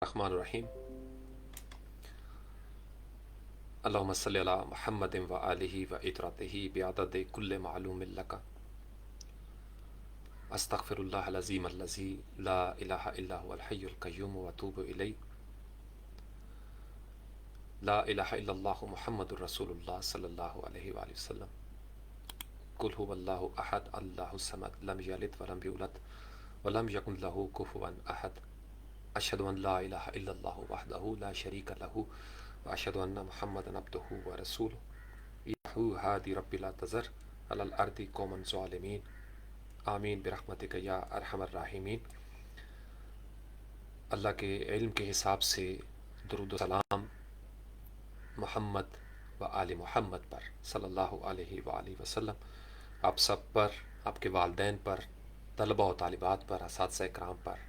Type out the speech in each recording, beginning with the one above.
الرحمن الرحیم اللہم صلی علی محمد و آلہ و اطراتہ بعدد کل معلوم لک استغفر اللہ العظیم الذی لا الہ الا هو الحی القیوم واتوب الیہ لا الہ الا اللہ محمد رسول اللہ صلی اللہ علیہ وآلہ وسلم قل هو اللہ احد اللہ الصمد لم یلد ولم یولد ولم یکن لہ کفوا احد اشہد ان لا الہ الا اللہ وحدہ لا شریک لہ واشہد ان محمدا عبدہ ورسولہ یحو ہادی رب لا تذر علی الارض قوما ظالمین آمین برحمتک یا ارحم الراحمین۔ اللہ کے علم کے حساب سے درود و سلام محمد و آل محمد پر صلی اللہ علیہ وآلہ وسلم، آپ سب پر، آپ کے والدین پر، طلبہ و طالبات پر، اساتذہ کرام پر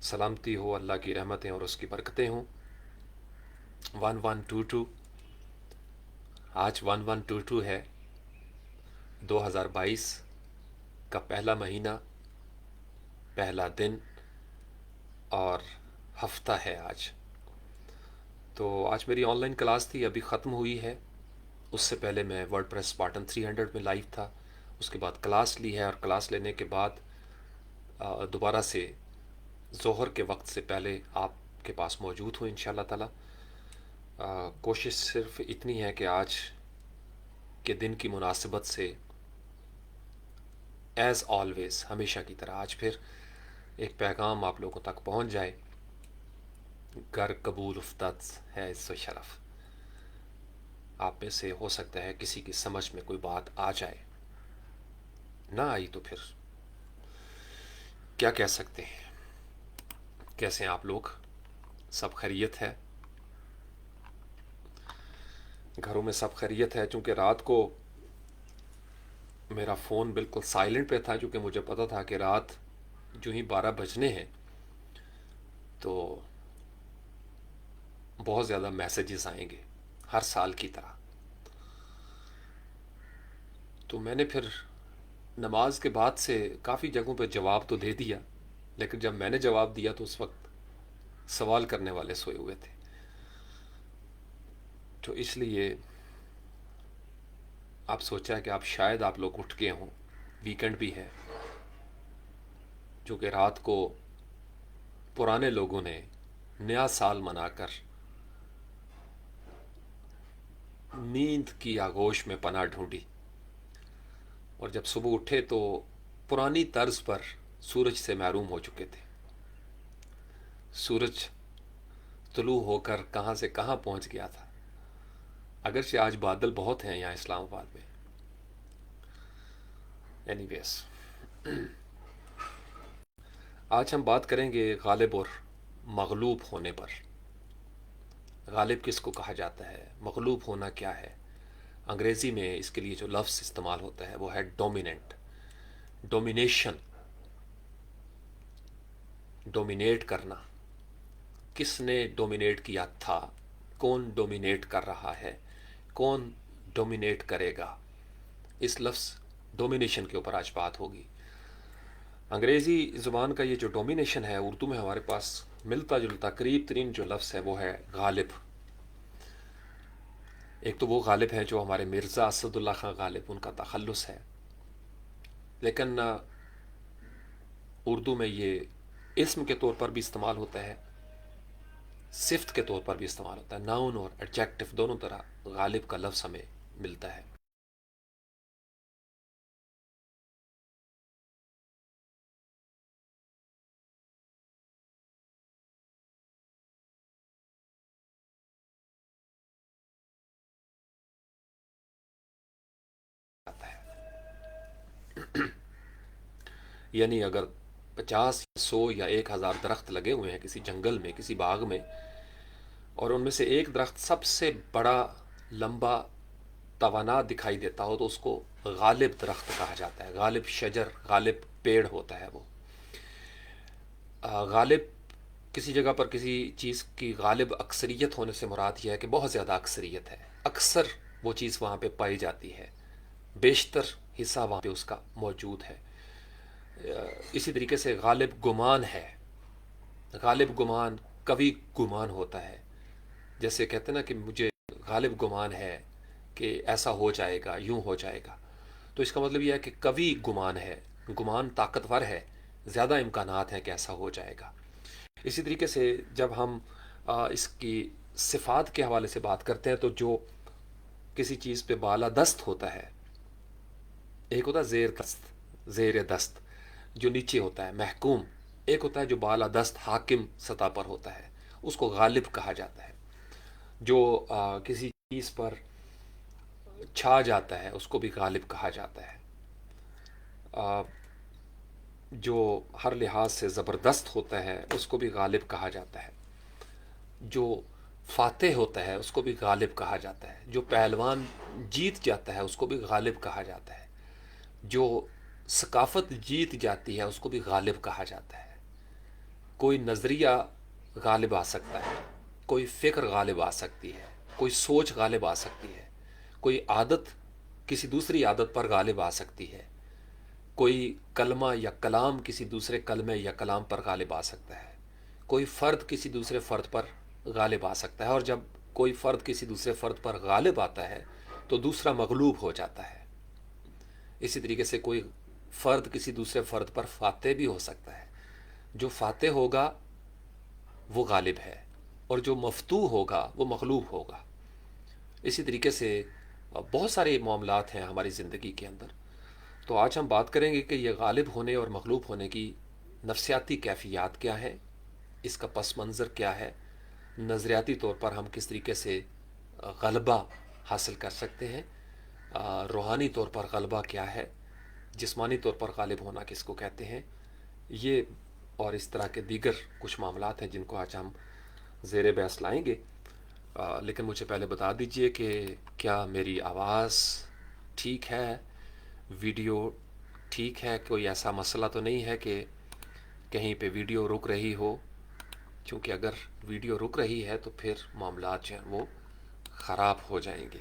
سلامتی ہو، اللہ کی رحمتیں اور اس کی برکتیں ہوں۔ 1122 آج 1122 ہے، 2022 کا پہلا مہینہ، پہلا دن اور ہفتہ ہے آج۔ تو آج میری آن لائن کلاس تھی، ابھی ختم ہوئی ہے۔ اس سے پہلے میں ورڈ پریس اسپارٹن 300 میں لائیو تھا، اس کے بعد کلاس لی ہے، اور کلاس لینے کے بعد دوبارہ سے ظہر کے وقت سے پہلے آپ کے پاس موجود ہوں انشاءاللہ تعالی۔ کوشش صرف اتنی ہے کہ آج کے دن کی مناسبت سے ایز آلویز، ہمیشہ کی طرح آج پھر ایک پیغام آپ لوگوں تک پہنچ جائے۔ گر قبول افتاد ہے عز و شرف، آپ میں سے ہو سکتا ہے کسی کی سمجھ میں کوئی بات آ جائے، نہ آئی تو پھر کیا کہہ سکتے ہیں۔ کیسے ہیں آپ لوگ؟ سب خیریت ہے؟ گھروں میں سب خیریت ہے؟ چونکہ رات کو میرا فون بالکل سائلنٹ پہ تھا، چونکہ مجھے پتا تھا کہ رات جو ہی 12 بجنے ہیں تو بہت زیادہ میسیجز آئیں گے ہر سال کی طرح۔ تو میں نے پھر نماز کے بعد سے کافی جگہوں پہ جواب تو دے دیا، لیکن جب میں نے جواب دیا تو اس وقت سوال کرنے والے سوئے ہوئے تھے، تو اس لیے آپ سوچا کہ شاید آپ لوگ اٹھ گئے ہوں، ویکنڈ بھی ہے، جو کہ رات کو پرانے لوگوں نے نیا سال منا کر نیند کی آغوش میں پناہ ڈھونڈی، اور جب صبح اٹھے تو پرانی طرز پر سورج سے محروم ہو چکے تھے۔ سورج طلوع ہو کر کہاں سے کہاں پہنچ گیا تھا، اگرچہ آج بادل بہت ہیں یہاں اسلام آباد میں۔ اینی ویز، آج ہم بات کریں گے غالب اور مغلوب ہونے پر۔ غالب کس کو کہا جاتا ہے؟ مغلوب ہونا کیا ہے؟ انگریزی میں اس کے لیے جو لفظ استعمال ہوتا ہے وہ ہے ڈومیننٹ، ڈومینیشن، ڈومینیٹ کرنا۔ کس نے ڈومینیٹ کیا تھا؟ کون ڈومینیٹ کر رہا ہے؟ کون ڈومینیٹ کرے گا؟ اس لفظ ڈومینیشن کے اوپر آج بات ہوگی۔ انگریزی زبان کا یہ جو ڈومینیشن ہے، اردو میں ہمارے پاس ملتا جلتا قریب ترین جو لفظ ہے وہ ہے غالب۔ ایک تو وہ غالب ہے جو ہمارے مرزا اسد اللہ خان غالب، ان کا تخلص ہے، لیکن اردو میں یہ اسم کے طور پر بھی استعمال ہوتا ہے، صفت کے طور پر بھی استعمال ہوتا ہے، ناؤن اور ایڈجیکٹو دونوں طرح غالب کا لفظ ہمیں ملتا ہے۔ یعنی اگر 50 100 یا 1000 درخت لگے ہوئے ہیں کسی جنگل میں، کسی باغ میں، اور ان میں سے ایک درخت سب سے بڑا، لمبا، توانا دکھائی دیتا ہو تو اس کو غالب درخت کہا جاتا ہے، غالب شجر، غالب پیڑ ہوتا ہے وہ۔ غالب کسی جگہ پر کسی چیز کی غالب اکثریت ہونے سے مراد یہ ہے کہ بہت زیادہ اکثریت ہے، اکثر وہ چیز وہاں پہ پائی جاتی ہے، بیشتر حصہ وہاں پہ اس کا موجود ہے۔ اسی طریقے سے غالب گمان ہے، غالب گمان قوی گمان ہوتا ہے، جیسے کہتے ہیں نا کہ مجھے غالب گمان ہے کہ ایسا ہو جائے گا، یوں ہو جائے گا، تو اس کا مطلب یہ ہے کہ قوی گمان ہے، گمان طاقتور ہے، زیادہ امکانات ہیں کہ ایسا ہو جائے گا۔ اسی طریقے سے جب ہم اس کی صفات کے حوالے سے بات کرتے ہیں، تو جو کسی چیز پہ بالادست ہوتا ہے، ایک ہوتا ہے زیر دست جو نیچے ہوتا ہے محکوم، ایک ہوتا ہے جو بالادست حاکم سطح پر ہوتا ہے، اس کو غالب کہا جاتا ہے۔ جو کسی چیز پر چھا جاتا ہے اس کو بھی غالب کہا جاتا ہے۔ آ، جو ہر لحاظ سے زبردست ہوتا ہے اس کو بھی غالب کہا جاتا ہے۔ جو فاتح ہوتا ہے اس کو بھی غالب کہا جاتا ہے۔ جو پہلوان جیت جاتا ہے اس کو بھی غالب کہا جاتا ہے۔ جو ثقافت جیت جاتی ہے اس کو بھی غالب کہا جاتا ہے۔ کوئی نظریہ غالب آ سکتا ہے، کوئی فکر غالب آ سکتی ہے، کوئی سوچ غالب آ سکتی ہے، کوئی عادت کسی دوسری عادت پر غالب آ سکتی ہے، کوئی کلمہ یا کلام کسی دوسرے کلمے یا کلام پر غالب آ سکتا ہے، کوئی فرد کسی دوسرے فرد پر غالب آ سکتا ہے، اور جب کوئی فرد کسی دوسرے فرد پر غالب آتا ہے تو دوسرا مغلوب ہو جاتا ہے۔ اسی طریقے سے کوئی فرد کسی دوسرے فرد پر فاتح بھی ہو سکتا ہے۔ جو فاتح ہوگا وہ غالب ہے، اور جو مفتوح ہوگا وہ مغلوب ہوگا۔ اسی طریقے سے بہت سارے معاملات ہیں ہماری زندگی کے اندر۔ تو آج ہم بات کریں گے کہ یہ غالب ہونے اور مغلوب ہونے کی نفسیاتی کیفیات کیا ہیں، اس کا پس منظر کیا ہے، نظریاتی طور پر ہم کس طریقے سے غلبہ حاصل کر سکتے ہیں، روحانی طور پر غلبہ کیا ہے، جسمانی طور پر غالب ہونا کس کو کہتے ہیں، یہ اور اس طرح کے دیگر کچھ معاملات ہیں جن کو آج ہم زیر بحث لائیں گے۔ لیکن مجھے پہلے بتا دیجئے کہ کیا میری آواز ٹھیک ہے، ویڈیو ٹھیک ہے، کوئی ایسا مسئلہ تو نہیں ہے کہ کہیں پہ ویڈیو رک رہی ہو، کیونکہ اگر ویڈیو رک رہی ہے تو پھر معاملات جو ہیں وہ خراب ہو جائیں گے۔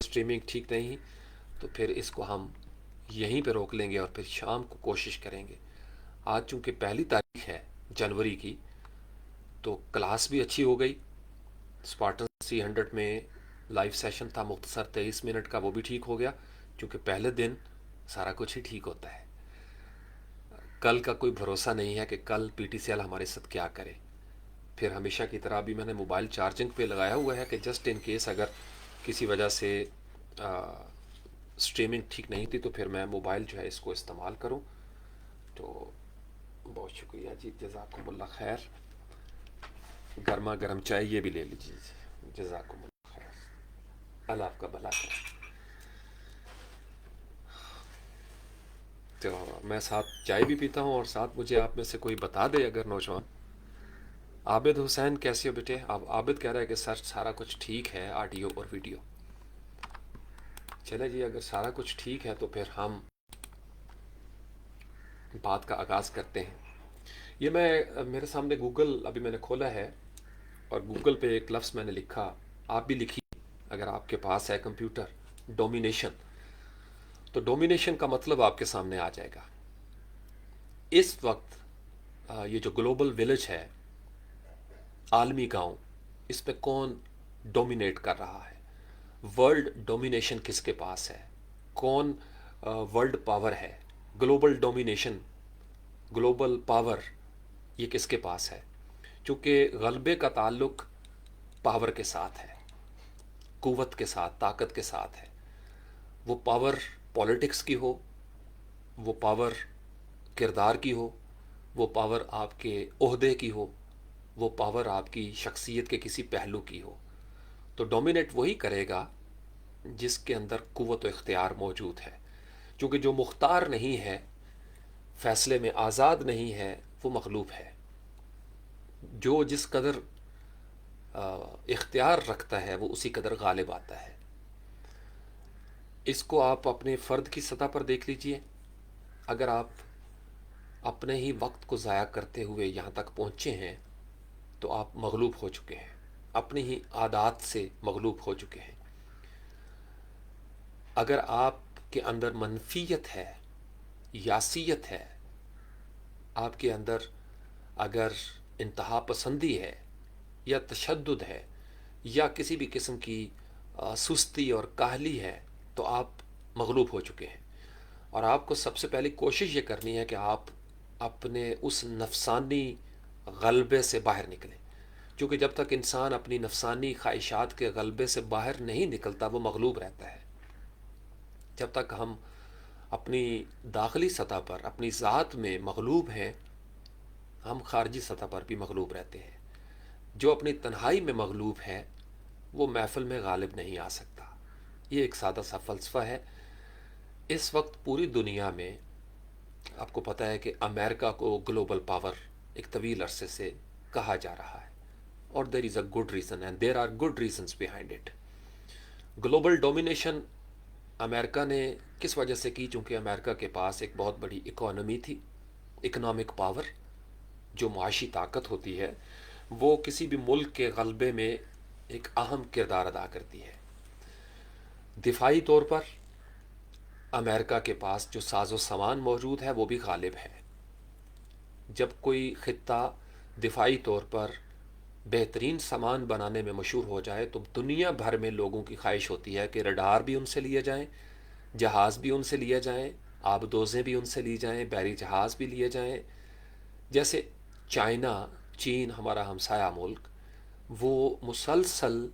اسٹریمنگ ٹھیک نہیں تو پھر اس کو ہم یہیں پہ روک لیں گے اور پھر شام کو کوشش کریں گے۔ آج چونکہ پہلی تاریخ ہے جنوری کی، تو کلاس بھی اچھی ہو گئی۔ اسپارٹن 300 میں لائیو سیشن تھا مختصر 23 منٹ کا، وہ بھی ٹھیک ہو گیا، کیونکہ پہلے دن سارا کچھ ہی ٹھیک ہوتا ہے۔ کل کا کوئی بھروسہ نہیں ہے کہ کل پی ٹی سی ایل ہمارے ساتھ کیا کرے۔ پھر ہمیشہ کی طرح بھی میں نے موبائل چارجنگ پہ لگایا ہوا ہے کہ جسٹ ان کیس اگر کسی وجہ سے اسٹریمنگ ٹھیک نہیں تھی تو پھر میں موبائل جو ہے اس کو استعمال کروں۔ تو بہت شکریہ جی، جزاکم اللہ خیر۔ گرما گرم چائے یہ بھی لے لیجیے جی، جزاکم اللہ خیر، اللہ آپ کا بھلا کرے۔ تو میں ساتھ چائے بھی پیتا ہوں، اور ساتھ مجھے آپ میں سے کوئی بتا دے اگر نوجوان۔ عابد حسین کیسے ہو بیٹے؟ اب عابد کہہ رہا ہے کہ سر سارا کچھ ٹھیک ہے، آڈیو اور ویڈیو۔ چلے جی، اگر سارا کچھ ٹھیک ہے تو پھر ہم بات کا آغاز کرتے ہیں۔ یہ میرے سامنے گوگل ابھی میں نے کھولا ہے، اور گوگل پہ ایک لفظ میں نے لکھا، آپ بھی لکھیے اگر آپ کے پاس ہے کمپیوٹر، ڈومینیشن۔ تو ڈومینیشن کا مطلب آپ کے سامنے آ جائے گا۔ اس وقت یہ جو گلوبل ویلیج ہے، عالمی گاؤں، اس پہ کون ڈومینیٹ کر رہا ہے؟ ورلڈ ڈومینیشن کس کے پاس ہے؟ کون ورلڈ پاور ہے؟ گلوبل ڈومینیشن، گلوبل پاور، یہ کس کے پاس ہے؟ چونکہ غلبے کا تعلق پاور کے ساتھ ہے، قوت کے ساتھ، طاقت کے ساتھ ہے۔ وہ پاور پولیٹکس کی ہو، وہ پاور کردار کی ہو، وہ پاور آپ کے عہدے کی ہو، وہ پاور آپ کی شخصیت کے کسی پہلو کی ہو، تو ڈومینیٹ وہی کرے گا جس کے اندر قوت و اختیار موجود ہے۔ کیونکہ جو مختار نہیں ہے، فیصلے میں آزاد نہیں ہے، وہ مغلوب ہے۔ جو جس قدر اختیار رکھتا ہے وہ اسی قدر غالب آتا ہے۔ اس کو آپ اپنے فرد کی سطح پر دیکھ لیجئے۔ اگر آپ اپنے ہی وقت کو ضائع کرتے ہوئے یہاں تک پہنچے ہیں تو آپ مغلوب ہو چکے ہیں، اپنی ہی عادات سے مغلوب ہو چکے ہیں۔ اگر آپ کے اندر منفیت ہے، یاسیت ہے، آپ کے اندر اگر انتہا پسندی ہے یا تشدد ہے یا کسی بھی قسم کی سستی اور کاہلی ہے، تو آپ مغلوب ہو چکے ہیں۔ اور آپ کو سب سے پہلے کوشش یہ کرنی ہے کہ آپ اپنے اس نفسانی غلبے سے باہر نکلیں، کیونکہ جب تک انسان اپنی نفسانی خواہشات کے غلبے سے باہر نہیں نکلتا وہ مغلوب رہتا ہے۔ جب تک ہم اپنی داخلی سطح پر اپنی ذات میں مغلوب ہیں، ہم خارجی سطح پر بھی مغلوب رہتے ہیں۔ جو اپنی تنہائی میں مغلوب ہے وہ محفل میں غالب نہیں آ سکتا۔ یہ ایک سادہ سا فلسفہ ہے۔ اس وقت پوری دنیا میں آپ کو پتہ ہے کہ امریکہ کو گلوبل پاور ایک طویل عرصے سے کہا جا رہا ہے، اور there is a good reason and there are good reasons behind it. Global domination امریکہ نے کس وجہ سے کی؟ چونکہ امریکہ کے پاس ایک بہت بڑی اکانومی تھی، اکنامک پاور جو معاشی طاقت ہوتی ہے وہ کسی بھی ملک کے غلبے میں ایک اہم کردار ادا کرتی ہے۔ دفاعی طور پر امریکہ کے پاس جو ساز و سامان موجود ہے وہ بھی غالب ہے۔ جب کوئی خطہ دفاعی طور پر بہترین سامان بنانے میں مشہور ہو جائے تو دنیا بھر میں لوگوں کی خواہش ہوتی ہے کہ رڈار بھی ان سے لیے جائیں، جہاز بھی ان سے لیے جائیں، آبدوزیں بھی ان سے لی جائیں، بحری جہاز بھی لیے جائیں۔ جیسے چین ہمارا ہمسایہ ملک، وہ مسلسل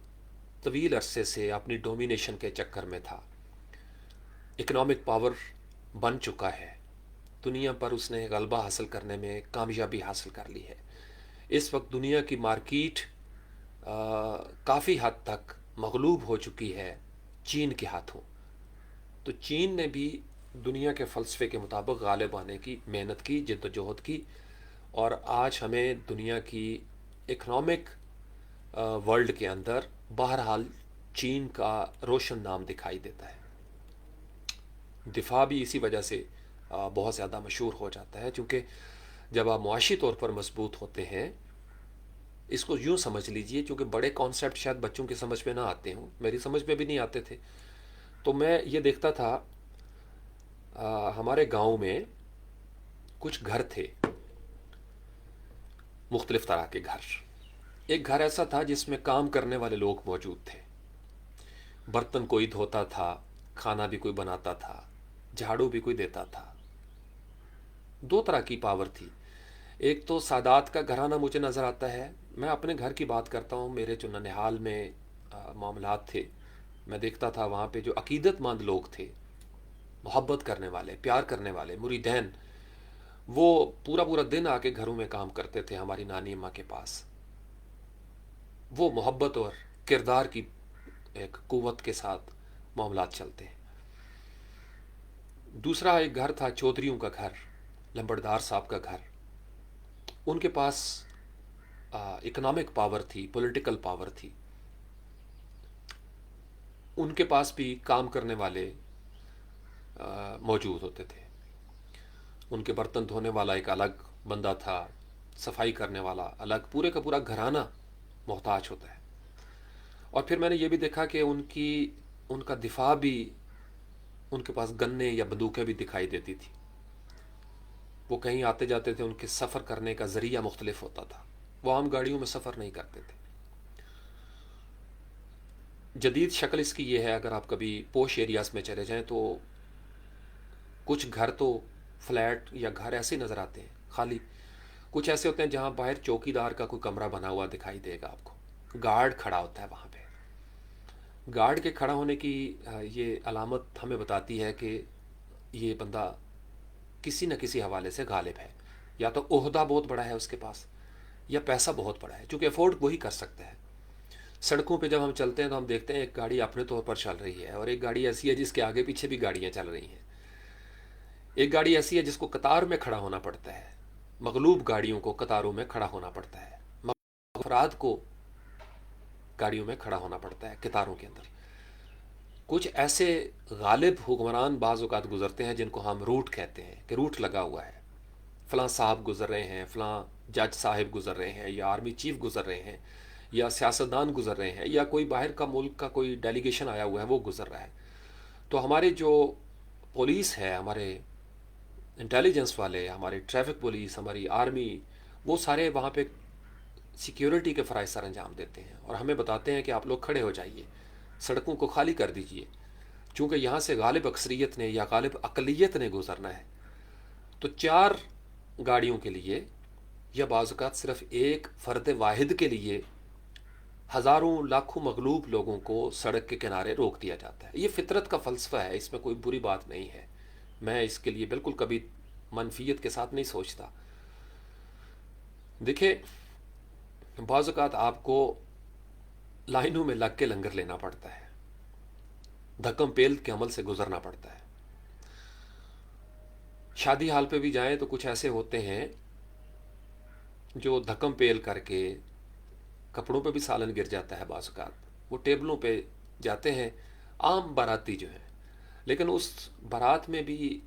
طویل عرصے سے اپنی ڈومینیشن کے چکر میں تھا، اکنامک پاور بن چکا ہے، دنیا پر اس نے غلبہ حاصل کرنے میں کامیابی حاصل کر لی ہے۔ اس وقت دنیا کی مارکیٹ کافی حد تک مغلوب ہو چکی ہے چین کے ہاتھوں۔ تو چین نے بھی دنیا کے فلسفے کے مطابق غالب آنے کی محنت کی، جد و جہد کی، اور آج ہمیں دنیا کی اکنامک ورلڈ کے اندر بہرحال چین کا روشن نام دکھائی دیتا ہے۔ دفاع بھی اسی وجہ سے بہت زیادہ مشہور ہو جاتا ہے، چونکہ جب آپ معاشی طور پر مضبوط ہوتے ہیں، اس کو یوں سمجھ لیجئے، چونکہ بڑے کانسیپٹ شاید بچوں کی سمجھ میں نہ آتے ہوں، میری سمجھ میں بھی نہیں آتے تھے، تو میں یہ دیکھتا تھا ہمارے گاؤں میں کچھ گھر تھے، مختلف طرح کے گھر۔ ایک گھر ایسا تھا جس میں کام کرنے والے لوگ موجود تھے، برتن کوئی دھوتا تھا، کھانا بھی کوئی بناتا تھا، جھاڑو بھی کوئی دیتا تھا۔ دو طرح کی پاور تھی۔ ایک تو سادات کا گھرانہ مجھے نظر آتا ہے، میں اپنے گھر کی بات کرتا ہوں، میرے جو ننیہال میں معاملات تھے، میں دیکھتا تھا وہاں پہ جو عقیدت مند لوگ تھے، محبت کرنے والے، پیار کرنے والے، مریدین، وہ پورا پورا دن آ کے گھروں میں کام کرتے تھے ہماری نانی اماں کے پاس۔ وہ محبت اور کردار کی ایک قوت کے ساتھ معاملات چلتے ہیں۔ دوسرا ایک گھر تھا چودھریوں کا گھر، لمبڑدار صاحب کا گھر۔ ان کے پاس اکنامک پاور تھی، پولیٹیکل پاور تھی، ان کے پاس بھی کام کرنے والے موجود ہوتے تھے۔ ان کے برتن دھونے والا ایک الگ بندہ تھا، صفائی کرنے والا الگ، پورے کا پورا گھرانہ محتاج ہوتا ہے۔ اور پھر میں نے یہ بھی دیکھا کہ ان کا دفاع بھی، ان کے پاس گنے یا بندوقیں بھی دکھائی دیتی تھی۔ وہ کہیں آتے جاتے تھے، ان کے سفر کرنے کا ذریعہ مختلف ہوتا تھا، وہ عام گاڑیوں میں سفر نہیں کرتے تھے۔ جدید شکل اس کی یہ ہے، اگر آپ کبھی پوش ایریاز میں چلے جائیں تو کچھ گھر تو فلیٹ یا گھر ایسے نظر آتے ہیں خالی، کچھ ایسے ہوتے ہیں جہاں باہر چوکی دار کا کوئی کمرہ بنا ہوا دکھائی دے گا آپ کو، گارڈ کھڑا ہوتا ہے وہاں پہ۔ گارڈ کے کھڑا ہونے کی یہ علامت ہمیں بتاتی ہے کہ یہ بندہ کسی نہ کسی حوالے سے غالب ہے، یا تو عہدہ بہت بڑا ہے اس کے پاس، یا پیسہ بہت بڑا ہے، چونکہ افورڈ وہی کر سکتا ہے۔ سڑکوں پہ جب ہم چلتے ہیں تو ہم دیکھتے ہیں ایک گاڑی اپنے طور پر چل رہی ہے، اور ایک گاڑی ایسی ہے جس کے آگے پیچھے بھی گاڑیاں چل رہی ہیں، ایک گاڑی ایسی ہے جس کو قطار میں کھڑا ہونا پڑتا ہے، مغلوب گاڑیوں کو قطاروں میں کھڑا ہونا پڑتا ہے، افراد کو گاڑیوں میں کھڑا ہونا پڑتا ہے قطاروں کے اندر۔ کچھ ایسے غالب حکمران بعض اوقات گزرتے ہیں جن کو ہم روٹ کہتے ہیں، کہ روٹ لگا ہوا ہے، فلاں صاحب گزر رہے ہیں، فلاں جج صاحب گزر رہے ہیں، یا آرمی چیف گزر رہے ہیں، یا سیاستدان گزر رہے ہیں، یا کوئی باہر کا ملک کا کوئی ڈیلیگیشن آیا ہوا ہے وہ گزر رہا ہے۔ تو ہمارے جو پولیس ہے، ہمارے انٹیلیجنس والے، ہمارے ٹریفک پولیس، ہماری آرمی، وہ سارے وہاں پہ سیکیورٹی کے فرائض سر انجام دیتے ہیں اور ہمیں بتاتے ہیں کہ آپ لوگ کھڑے ہو جائیے، سڑکوں کو خالی کر دیجیے، چونکہ یہاں سے غالب اکثریت نے یا غالب اقلیت نے گزرنا ہے۔ تو 4 گاڑیوں کے لیے یا بعض اوقات صرف ایک فرد واحد کے لیے ہزاروں لاکھوں مغلوب لوگوں کو سڑک کے کنارے روک دیا جاتا ہے۔ یہ فطرت کا فلسفہ ہے، اس میں کوئی بری بات نہیں ہے، میں اس کے لیے بالکل کبھی منفیت کے ساتھ نہیں سوچتا۔ دیکھیں، بعض اوقات آپ کو لائنوں میں لگ کے لنگر لینا پڑتا ہے، دھکم پیل کے عمل سے گزرنا پڑتا ہے۔ شادی حال پہ بھی جائیں تو کچھ ایسے ہوتے ہیں جو دھکم پیل کر کے کپڑوں پہ بھی سالن گر جاتا ہے، بعض اوقات وہ ٹیبلوں پہ جاتے ہیں عام باراتی جو ہیں، لیکن اس بارات میں بھی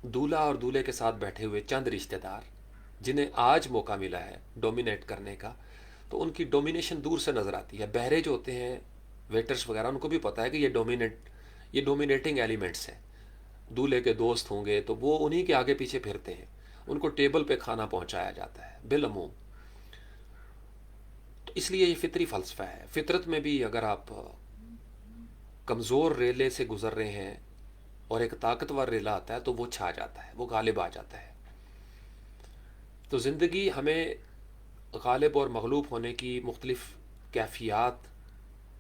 دولہا اور دولہے کے ساتھ بیٹھے ہوئے چند رشتہ دار جنہیں آج موقع ملا ہے ڈومینیٹ کرنے کا، تو ان کی ڈومینیشن دور سے نظر آتی ہے۔ بہرے جو ہوتے ہیں ویٹرز وغیرہ، ان کو بھی پتہ ہے کہ یہ ڈومینیٹنگ ایلیمنٹس ہیں، دولہے کے دوست ہوں گے تو وہ انہی کے آگے پیچھے پھرتے ہیں، ان کو ٹیبل پہ کھانا پہنچایا جاتا ہے بالعموم۔ تو اس لیے یہ فطری فلسفہ ہے۔ فطرت میں بھی اگر آپ کمزور ریلے سے گزر رہے ہیں اور ایک طاقتور ریلا آتا ہے تو وہ چھا جاتا ہے، وہ غالب آ جاتا ہے۔ تو زندگی ہمیں غالب اور مغلوب ہونے کی مختلف کیفیات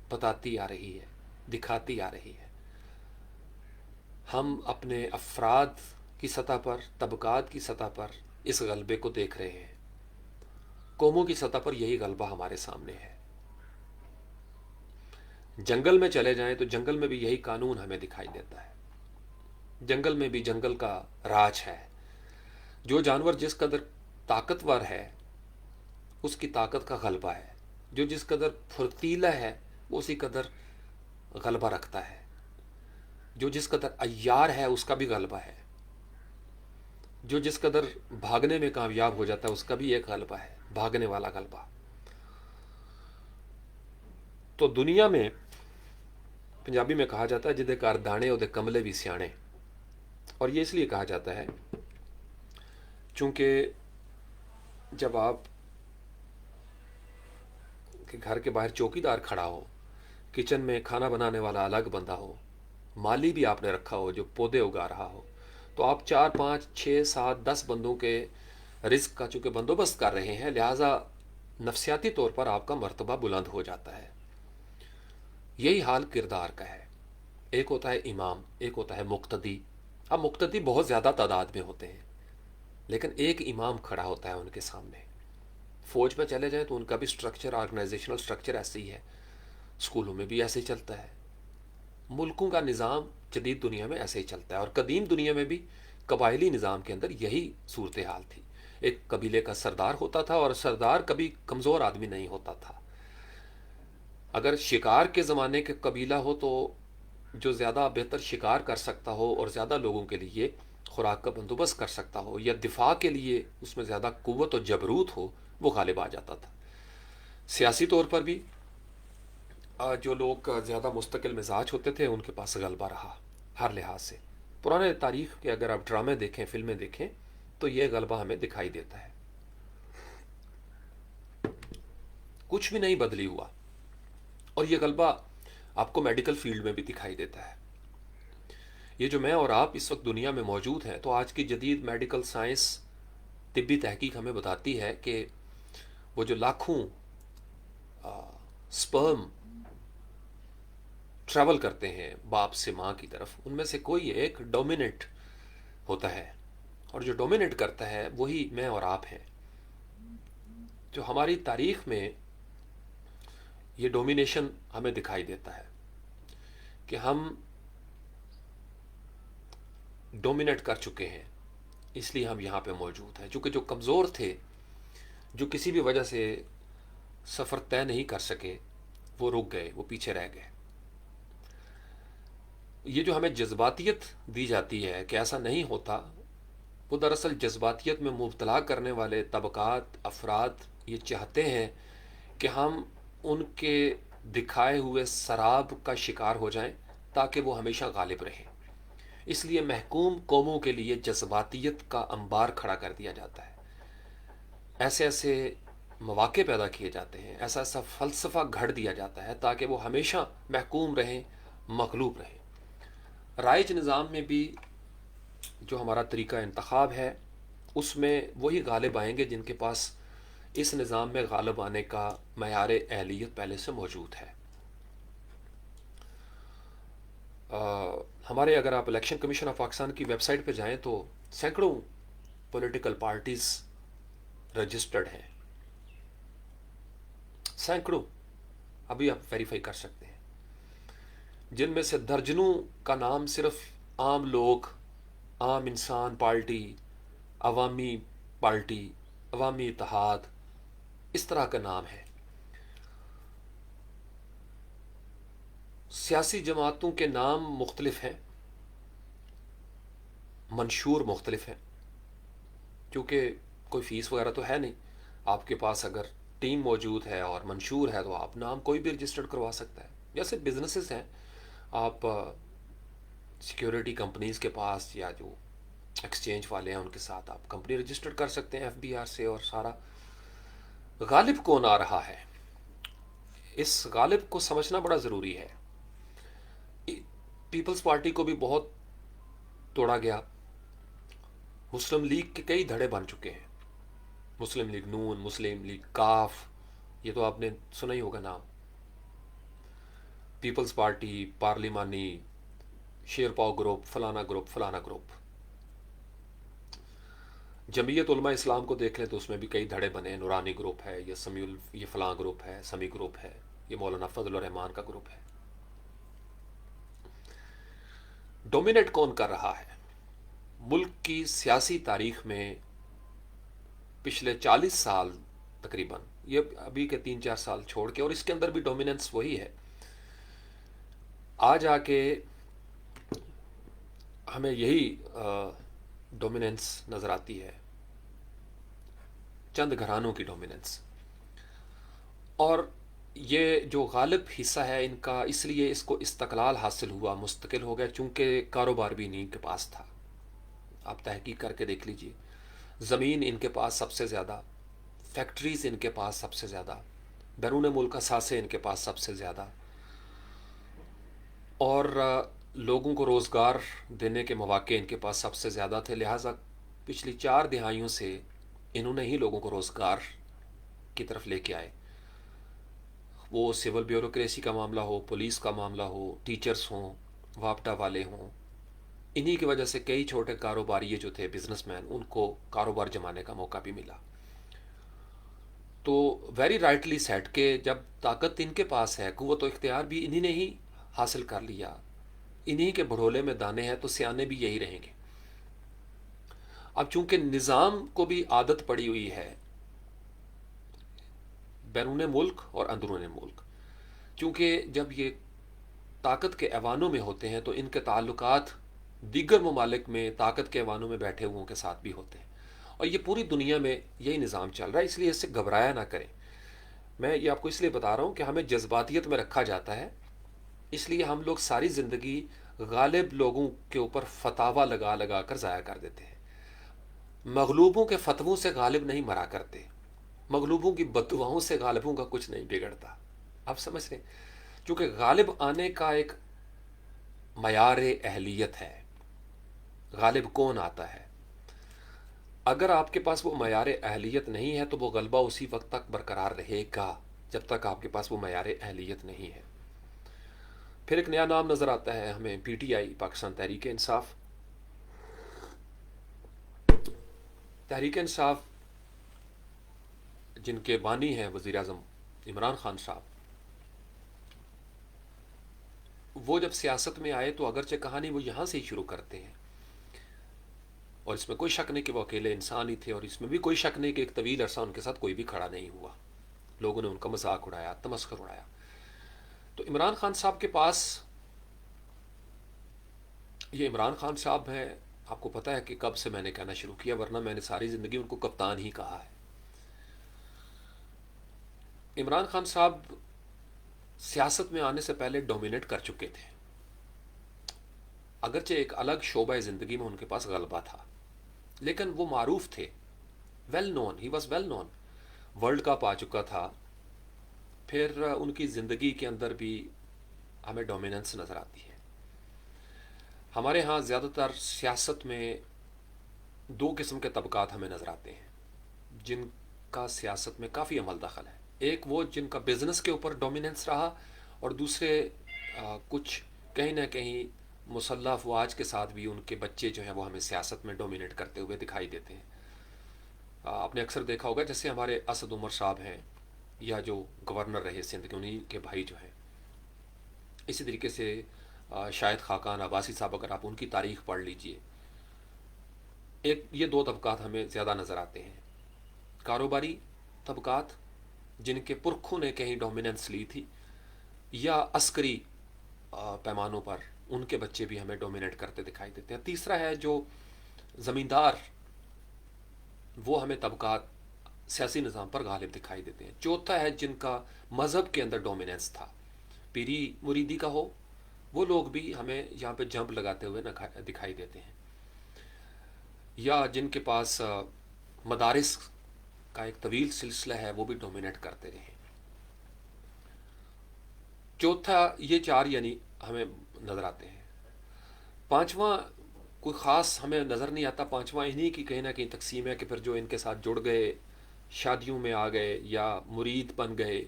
بتاتی آ رہی ہے، دکھاتی آ رہی ہے۔ ہم اپنے افراد کی سطح پر، طبقات کی سطح پر اس غلبے کو دیکھ رہے ہیں، قوموں کی سطح پر یہی غلبہ ہمارے سامنے ہے۔ جنگل میں چلے جائیں تو جنگل میں بھی یہی قانون ہمیں دکھائی دیتا ہے۔ جنگل میں بھی جنگل کا راج ہے، جو جانور جس قدر طاقتور ہے اس کی طاقت کا غلبہ ہے، جو جس قدر پھرتیلا ہے وہ اسی قدر غلبہ رکھتا ہے، جو جس قدر عیار ہے اس کا بھی غلبہ ہے، جو جس قدر بھاگنے میں کامیاب ہو جاتا ہے اس کا بھی ایک غلبہ ہے، بھاگنے والا غلبہ۔ تو دنیا میں پنجابی میں کہا جاتا ہے جدے کار دانے اودے کملے بھی سیانے، اور یہ اس لیے کہا جاتا ہے چونکہ جب آپ کے گھر کے باہر چوکی دار کھڑا ہو، کچن میں کھانا بنانے والا الگ بندہ ہو، مالی بھی آپ نے رکھا ہو جو پودے اگا رہا ہو، تو آپ 4 5 6 7 10 بندوں کے رزق کا چونکہ بندوبست کر رہے ہیں، لہٰذا نفسیاتی طور پر آپ کا مرتبہ بلند ہو جاتا ہے۔ یہی حال کردار کا ہے۔ ایک ہوتا ہے امام، ایک ہوتا ہے مقتدی۔ اب مقتدی بہت زیادہ تعداد میں ہوتے ہیں، لیکن ایک امام کھڑا ہوتا ہے ان کے سامنے۔ فوج میں چلے جائیں تو ان کا بھی سٹرکچر، آرگنائزیشنل سٹرکچر ایسے ہی ہے، اسکولوں میں بھی ایسے ہی چلتا ہے، ملکوں کا نظام جدید دنیا میں ایسے ہی چلتا ہے، اور قدیم دنیا میں بھی قبائلی نظام کے اندر یہی صورتحال تھی۔ ایک قبیلے کا سردار ہوتا تھا، اور سردار کبھی کمزور آدمی نہیں ہوتا تھا۔ اگر شکار کے زمانے کے قبیلہ ہو تو جو زیادہ بہتر شکار کر سکتا ہو اور زیادہ لوگوں کے لیے خوراک کا بندوبست کر سکتا ہو، یا دفاع کے لیے اس میں زیادہ قوت و جبروت ہو، وہ غالب آ جاتا تھا۔ سیاسی طور پر بھی جو لوگ زیادہ مستقل مزاج ہوتے تھے ان کے پاس غلبہ رہا ہر لحاظ سے۔ پرانے تاریخ کے اگر آپ ڈرامے دیکھیں، فلمیں دیکھیں، تو یہ غلبہ ہمیں دکھائی دیتا ہے۔ کچھ بھی نہیں بدلی ہوا، اور یہ غلبہ آپ کو میڈیکل فیلڈ میں بھی دکھائی دیتا ہے۔ یہ جو میں اور آپ اس وقت دنیا میں موجود ہیں، تو آج کی جدید میڈیکل سائنس، طبی تحقیق ہمیں بتاتی ہے کہ وہ جو لاکھوں سپرم ٹریول کرتے ہیں باپ سے ماں کی طرف، ان میں سے کوئی ایک ڈومیننٹ ہوتا ہے، اور جو ڈومینیٹ کرتا ہے وہی میں اور آپ ہیں۔ جو ہماری تاریخ میں یہ ڈومینیشن ہمیں دکھائی دیتا ہے کہ ہم ڈومینیٹ کر چکے ہیں، اس لیے ہم یہاں پہ موجود ہیں۔ چونکہ جو کمزور تھے، جو کسی بھی وجہ سے سفر طے نہیں کر سکے، وہ رک گئے، وہ پیچھے رہ گئے۔ یہ جو ہمیں جذباتیت دی جاتی ہے کہ ایسا نہیں ہوتا، وہ دراصل جذباتیت میں مبتلا کرنے والے طبقات، افراد یہ چاہتے ہیں کہ ہم ان کے دکھائے ہوئے سراب کا شکار ہو جائیں تاکہ وہ ہمیشہ غالب رہیں۔ اس لیے محکوم قوموں کے لیے جذباتیت کا انبار کھڑا کر دیا جاتا ہے، ایسے ایسے مواقع پیدا کیے جاتے ہیں، ایسا ایسا فلسفہ گھڑ دیا جاتا ہے تاکہ وہ ہمیشہ محکوم رہیں، مغلوب رہیں۔ رائج نظام میں بھی جو ہمارا طریقہ انتخاب ہے، اس میں وہی غالب آئیں گے جن کے پاس اس نظام میں غالب آنے کا معیار اہلیت پہلے سے موجود ہے۔ ہمارے اگر آپ الیکشن کمیشن آف پاکستان کی ویب سائٹ پہ جائیں تو سینکڑوں پولیٹیکل پارٹیز رجسٹرڈ ہیں، سینکڑوں، ابھی آپ ویریفائی کر سکتے ہیں، جن میں سے درجنوں کا نام صرف عام لوگ، عام انسان پارٹی، عوامی پارٹی، عوامی اتحاد، اس طرح کا نام ہے۔ سیاسی جماعتوں کے نام مختلف ہیں، منشور مختلف ہیں، کیونکہ کوئی فیس وغیرہ تو ہے نہیں۔ آپ کے پاس اگر ٹیم موجود ہے اور منشور ہے تو آپ نام کوئی بھی رجسٹرڈ کروا سکتا ہے۔ جیسے بزنسز ہیں، آپ سیکیورٹی کمپنیز کے پاس یا جو ایکسچینج والے ہیں ان کے ساتھ آپ کمپنی رجسٹرڈ کر سکتے ہیں FBR سے، اور سارا۔ غالب کون آ رہا ہے، اس غالب کو سمجھنا بڑا ضروری ہے۔ پیپلز پارٹی کو بھی بہت توڑا گیا، مسلم لیگ کے کئی دھڑے بن چکے ہیں، مسلم لیگ نون، مسلم لیگ کاف، یہ تو آپ نے سنا ہی ہوگا نام۔ پیپلز پارٹی، پارلیمانی، شیر پاؤ گروپ، فلانا گروپ، فلانا گروپ۔ جمعیت علماء اسلام کو دیکھ لیں تو اس میں بھی کئی دھڑے بنے، نورانی گروپ ہے، یہ فلاں گروپ ہے، سمی گروپ ہے، یہ مولانا فضل الرحمان کا گروپ ہے۔ ڈومینیٹ کون کر رہا ہے؟ ملک کی سیاسی تاریخ میں پچھلے 40 سال تقریباً، یہ ابھی کے 3-4 سال چھوڑ کے، اور اس کے اندر بھی ڈومیننس وہی ہے، آج آ کے ہمیں یہی ڈومیننس نظر آتی ہے، چند گھرانوں کی ڈومیننس۔ اور یہ جو غالب حصہ ہے ان کا، اس لیے اس کو استقلال حاصل ہوا، مستقل ہو گیا، چونکہ کاروبار بھی انہیں کے پاس تھا۔ آپ تحقیق کر کے دیکھ لیجئے، زمین ان کے پاس سب سے زیادہ، فیکٹریز ان کے پاس سب سے زیادہ، بیرون ملک اثاثے ان کے پاس سب سے زیادہ، اور لوگوں کو روزگار دینے کے مواقع ان کے پاس سب سے زیادہ تھے۔ لہٰذا پچھلی 4 دہائیوں سے انہوں نے ہی لوگوں کو روزگار کی طرف لے کے آئے، وہ سول بیوروکریسی کا معاملہ ہو، پولیس کا معاملہ ہو، ٹیچرز ہوں، واپڈا والے ہوں۔ انہی کی وجہ سے کئی چھوٹے کاروباری جو تھے، بزنس مین، ان کو کاروبار جمانے کا موقع بھی ملا۔ تو ویری رائٹلی سیٹ کہ جب طاقت ان کے پاس ہے، قوت و اختیار بھی انہی نے ہی حاصل کر لیا، انہی کے بھڑولے میں دانے ہیں، تو سیانے بھی یہی رہیں گے۔ اب چونکہ نظام کو بھی عادت پڑی ہوئی ہے، بیرون ملک اور اندرون ملک، چونکہ جب یہ طاقت کے ایوانوں میں ہوتے ہیں تو ان کے تعلقات دیگر ممالک میں طاقت کے ایوانوں میں بیٹھے ہوئوں کے ساتھ بھی ہوتے ہیں، اور یہ پوری دنیا میں یہی نظام چل رہا ہے، اس لیے اس سے گھبرایا نہ کریں۔ میں یہ آپ کو اس لیے بتا رہا ہوں کہ ہمیں جذباتیت میں رکھا جاتا ہے، اس لیے ہم لوگ ساری زندگی غالب لوگوں کے اوپر فتاوا لگا لگا کر ضائع کر دیتے ہیں۔ مغلوبوں کے فتووں سے غالب نہیں مرا کرتے، مغلوبوں کی بددعاؤں سے غالبوں کا کچھ نہیں بگڑتا۔ آپ سمجھ رہے ہیں؟ کیونکہ غالب آنے کا ایک معیار اہلیت ہے، غالب کون آتا ہے۔ اگر آپ کے پاس وہ معیار اہلیت نہیں ہے تو وہ غلبہ اسی وقت تک برقرار رہے گا جب تک آپ کے پاس وہ معیار اہلیت نہیں ہے۔ پھر ایک نیا نام نظر آتا ہے ہمیں، PTI، پاکستان تحریک انصاف۔ تحریک انصاف جن کے بانی ہیں وزیر اعظم عمران خان صاحب، وہ جب سیاست میں آئے تو اگرچہ کہانی وہ یہاں سے ہی شروع کرتے ہیں، اور اس میں کوئی شک نہیں کہ وہ اکیلے انسان ہی تھے، اور اس میں بھی کوئی شک نہیں کہ ایک طویل عرصہ ان کے ساتھ کوئی بھی کھڑا نہیں ہوا، لوگوں نے ان کا مذاق اڑایا، تمسخر اڑایا۔ تو عمران خان صاحب کے پاس، یہ عمران خان صاحب ہیں، آپ کو پتہ ہے کہ کب سے میں نے کہنا شروع کیا، ورنہ میں نے ساری زندگی ان کو کپتان ہی کہا ہے۔ عمران خان صاحب سیاست میں آنے سے پہلے ڈومینیٹ کر چکے تھے، اگرچہ ایک الگ شعبہ زندگی میں ان کے پاس غلبہ تھا، لیکن وہ معروف تھے، well known, he was well known, world cup آ چکا تھا۔ پھر ان کی زندگی کے اندر بھی ہمیں ڈومیننس نظر آتی ہے۔ ہمارے ہاں زیادہ تر سیاست میں دو قسم کے طبقات ہمیں نظر آتے ہیں جن کا سیاست میں کافی عمل دخل ہے۔ ایک وہ جن کا بزنس کے اوپر ڈومیننس رہا، اور دوسرے کچھ کہیں نہ کہیں مسلح افواج کے ساتھ بھی ان کے بچے جو ہیں وہ ہمیں سیاست میں ڈومینیٹ کرتے ہوئے دکھائی دیتے ہیں۔ آپ نے اکثر دیکھا ہوگا جیسے ہمارے اسد عمر صاحب ہیں، یا جو گورنر رہے سندھ کے، انہیں کے بھائی جو ہیں۔ اسی طریقے سے شاہد خاقان عباسی صاحب، اگر آپ ان کی تاریخ پڑھ لیجئے، یہ دو طبقات ہمیں زیادہ نظر آتے ہیں۔ کاروباری طبقات جن کے پرکھوں نے کہیں ڈومیننس لی تھی، یا عسکری پیمانوں پر ان کے بچے بھی ہمیں ڈومینیٹ کرتے دکھائی دیتے ہیں۔ تیسرا ہے جو زمیندار، وہ ہمیں طبقات سیاسی نظام پر غالب دکھائی دیتے ہیں۔ چوتھا ہے جن کا مذہب کے اندر ڈومیننس تھا، پیری مریدی کا ہو، وہ لوگ بھی ہمیں یہاں پہ جمپ لگاتے ہوئے دکھائی دیتے ہیں۔ یا جن کے پاس مدارس کا ایک طویل سلسلہ ہے، وہ بھی ڈومینیٹ کرتے رہے۔ چوتھا، یہ چار یعنی ہمیں نظر آتے ہیں۔ پانچواں کوئی خاص ہمیں نظر نہیں آتا۔ پانچواں انہی کی کہیں نہ کہیں تقسیم ہے کہ پھر جو ان کے ساتھ جڑ گئے، شادیوں میں آ گئے، یا مرید بن گئے،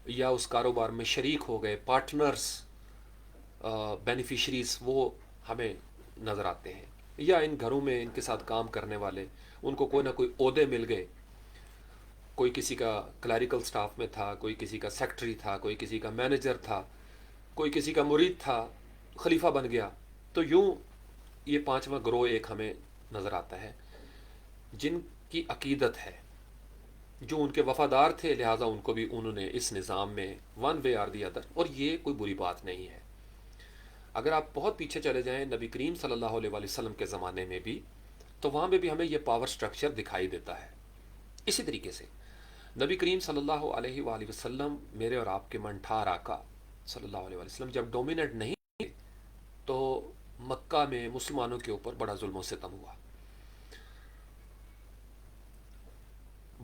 یا اس کاروبار میں شریک ہو گئے، پارٹنرز، بینیفیشریز، وہ ہمیں نظر آتے ہیں۔ یا ان گھروں میں ان کے ساتھ کام کرنے والے، ان کو کوئی نہ کوئی عہدے مل گئے، کوئی کسی کا کلیریکل سٹاف میں تھا، کوئی کسی کا سیکٹری تھا، کوئی کسی کا مینیجر تھا، کوئی کسی کا مرید تھا، خلیفہ بن گیا۔ تو یوں یہ پانچواں گروہ ایک ہمیں نظر آتا ہے جن کی عقیدت ہے، جو ان کے وفادار تھے، لہٰذا ان کو بھی انہوں نے اس نظام میں one way or the other, اور یہ کوئی بری بات نہیں ہے۔ اگر آپ بہت پیچھے چلے جائیں نبی کریم صلی اللہ علیہ وآلہ وسلم کے زمانے میں بھی، تو وہاں پہ بھی ہمیں یہ پاور سٹرکچر دکھائی دیتا ہے۔ اسی طریقے سے نبی کریم صلی اللہ علیہ وآلہ وسلم، میرے اور آپ کے منٹھار آقا صلی اللہ علیہ وآلہ وسلم، جب ڈومیننٹ نہیں تھے تو مکہ میں مسلمانوں کے اوپر بڑا ظلم و ستم ہوا،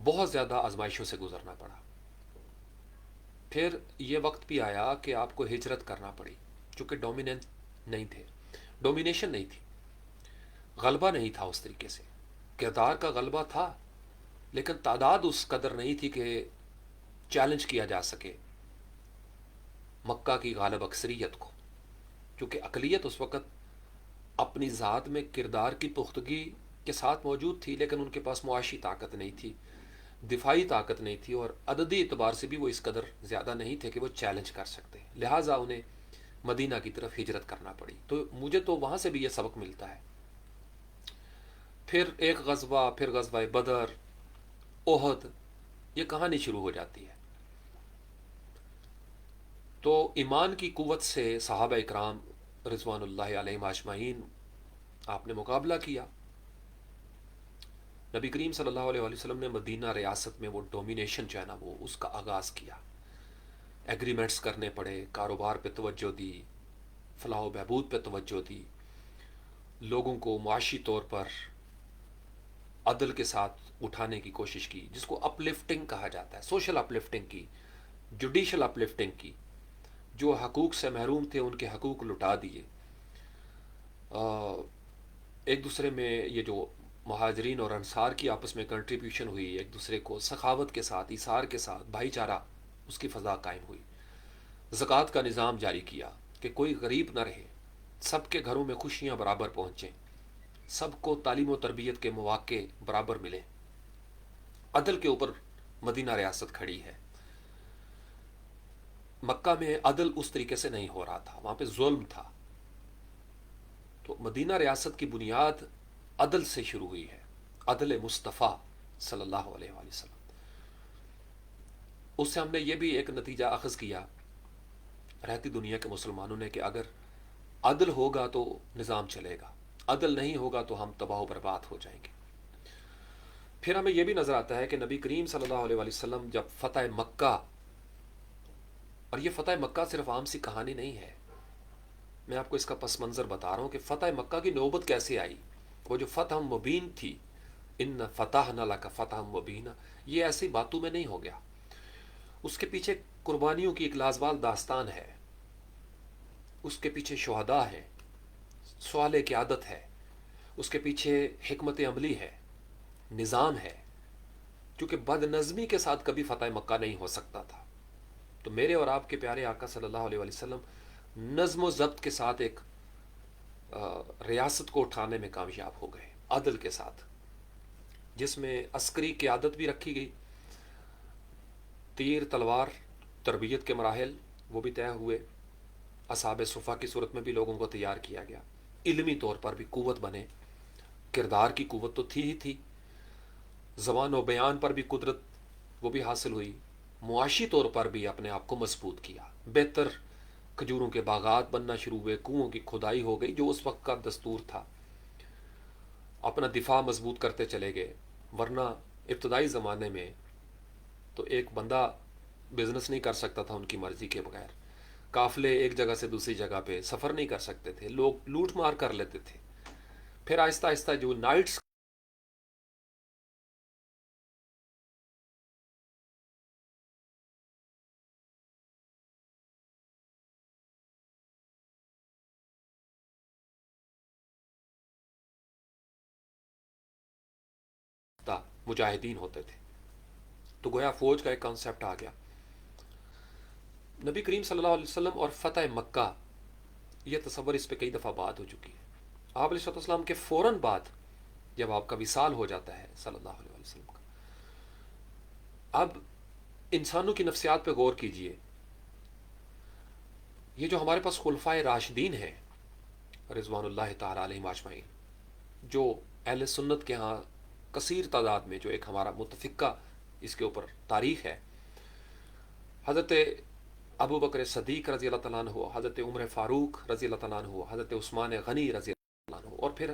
بہت زیادہ آزمائشوں سے گزرنا پڑا۔ پھر یہ وقت بھی آیا کہ آپ کو ہجرت کرنا پڑی، چونکہ ڈومیننٹ نہیں تھے، ڈومینیشن نہیں تھی، غلبہ نہیں تھا اس طریقے سے۔ کردار کا غلبہ تھا، لیکن تعداد اس قدر نہیں تھی کہ چیلنج کیا جا سکے مکہ کی غالب اکثریت کو، کیونکہ اقلیت اس وقت اپنی ذات میں کردار کی پختگی کے ساتھ موجود تھی، لیکن ان کے پاس معاشی طاقت نہیں تھی، دفاعی طاقت نہیں تھی، اور عددی اعتبار سے بھی وہ اس قدر زیادہ نہیں تھے کہ وہ چیلنج کر سکتے، لہٰذا انہیں مدینہ کی طرف ہجرت کرنا پڑی۔ تو مجھے تو وہاں سے بھی یہ سبق ملتا ہے۔ پھر ایک غزوہ، پھر غزوہ بدر، احد، یہ کہانی شروع ہو جاتی ہے۔ تو ایمان کی قوت سے صحابہ اکرام رضوان اللہ علیہم اجمعین، آپ نے مقابلہ کیا۔ نبی کریم صلی اللہ علیہ وسلم نے مدینہ ریاست میں وہ ڈومینیشن جو ہے نا، وہ اس کا آغاز کیا، ایگریمنٹس کرنے پڑے، کاروبار پہ توجہ دی، فلاح و بہبود پہ توجہ دی، لوگوں کو معاشی طور پر عدل کے ساتھ اٹھانے کی کوشش کی، جس کو اپ لفٹنگ کہا جاتا ہے، سوشل اپ لفٹنگ کی، جوڈیشل اپ لفٹنگ کی۔ جو حقوق سے محروم تھے ان کے حقوق لٹا دیے۔ ایک دوسرے میں یہ جو مہاجرین اور انصار کی آپس میں کنٹریبیوشن ہوئی، ایک دوسرے کو سخاوت کے ساتھ، ایثار کے ساتھ، بھائی چارہ، اس کی فضا قائم ہوئی۔ زکوٰۃ کا نظام جاری کیا کہ کوئی غریب نہ رہے، سب کے گھروں میں خوشیاں برابر پہنچیں، سب کو تعلیم و تربیت کے مواقع برابر ملے۔ عدل کے اوپر مدینہ ریاست کھڑی ہے۔ مکہ میں عدل اس طریقے سے نہیں ہو رہا تھا، وہاں پہ ظلم تھا۔ تو مدینہ ریاست کی بنیاد عدل سے شروع ہوئی ہے، عدل مصطفیٰ صلی اللہ علیہ وآلہ وسلم۔ اس سے ہم نے یہ بھی ایک نتیجہ اخذ کیا رہتی دنیا کے مسلمانوں نے، کہ اگر عدل ہوگا تو نظام چلے گا، عدل نہیں ہوگا تو ہم تباہ و برباد ہو جائیں گے۔ پھر ہمیں یہ بھی نظر آتا ہے کہ نبی کریم صلی اللہ علیہ وآلہ وسلم جب فتح مکہ، اور یہ فتح مکہ صرف عام سی کہانی نہیں ہے، میں آپ کو اس کا پس منظر بتا رہا ہوں کہ فتح مکہ کی نوبت کیسے آئی. وہ جو فتح مبین تھی، ان فتحنا لک فتح مبینہ، یہ ایسی باتوں میں نہیں ہو گیا. اس کے پیچھے قربانیوں کی ایک لازوال داستان ہے، اس کے پیچھے شہداء ہے، سوال قیادت ہے، اس کے پیچھے حکمت عملی ہے، نظام ہے. کیونکہ بد نظمی کے ساتھ کبھی فتح مکہ نہیں ہو سکتا تھا. تو میرے اور آپ کے پیارے آقا صلی اللہ علیہ وسلم نظم و ضبط کے ساتھ ایک ریاست کو اٹھانے میں کامیاب ہو گئے، عدل کے ساتھ، جس میں عسکری قیادت بھی رکھی گئی، تیر تلوار تربیت کے مراحل وہ بھی طے ہوئے، اصحاب صفا کی صورت میں بھی لوگوں کو تیار کیا گیا، علمی طور پر بھی قوت بنے، کردار کی قوت تو تھی ہی تھی، زبان و بیان پر بھی قدرت وہ بھی حاصل ہوئی، معاشی طور پر بھی اپنے آپ کو مضبوط کیا، بہتر کھجوروں کے باغات بننا شروع ہوئے، کنوؤں کی کھدائی ہو گئی جو اس وقت کا دستور تھا، اپنا دفاع مضبوط کرتے چلے گئے. ورنہ ابتدائی زمانے میں تو ایک بندہ بزنس نہیں کر سکتا تھا ان کی مرضی کے بغیر، قافلے ایک جگہ سے دوسری جگہ پہ سفر نہیں کر سکتے تھے، لوگ لوٹ مار کر لیتے تھے. پھر آہستہ آہستہ جو نائٹس مجاہدین ہوتے تھے، تو گویا فوج کا ایک کانسیپٹ آ گیا. نبی کریم صلی اللہ علیہ وسلم اور فتح مکہ، یہ تصور اس پہ کئی دفعہ بات ہو چکی ہے. آپ علیہ السلام کے فوراً بعد جب آپ کا وصال ہو جاتا ہے صلی اللہ علیہ وسلم کا، اب انسانوں کی نفسیات پہ غور کیجئے. یہ جو ہمارے پاس خلفائے راشدین ہیں رضوان اللہ تعالی علیہم اجمعین، جو اہل سنت کے ہاں کثیر تعداد میں جو ایک ہمارا متفقہ اس کے اوپر تاریخ ہے، حضرت ابو بکر صدیق رضی اللہ تعالیٰ عنہ، حضرت عمر فاروق رضی اللہ تعالیٰ عنہ، حضرت عثمان غنی رضی اللہ عنہ، اور پھر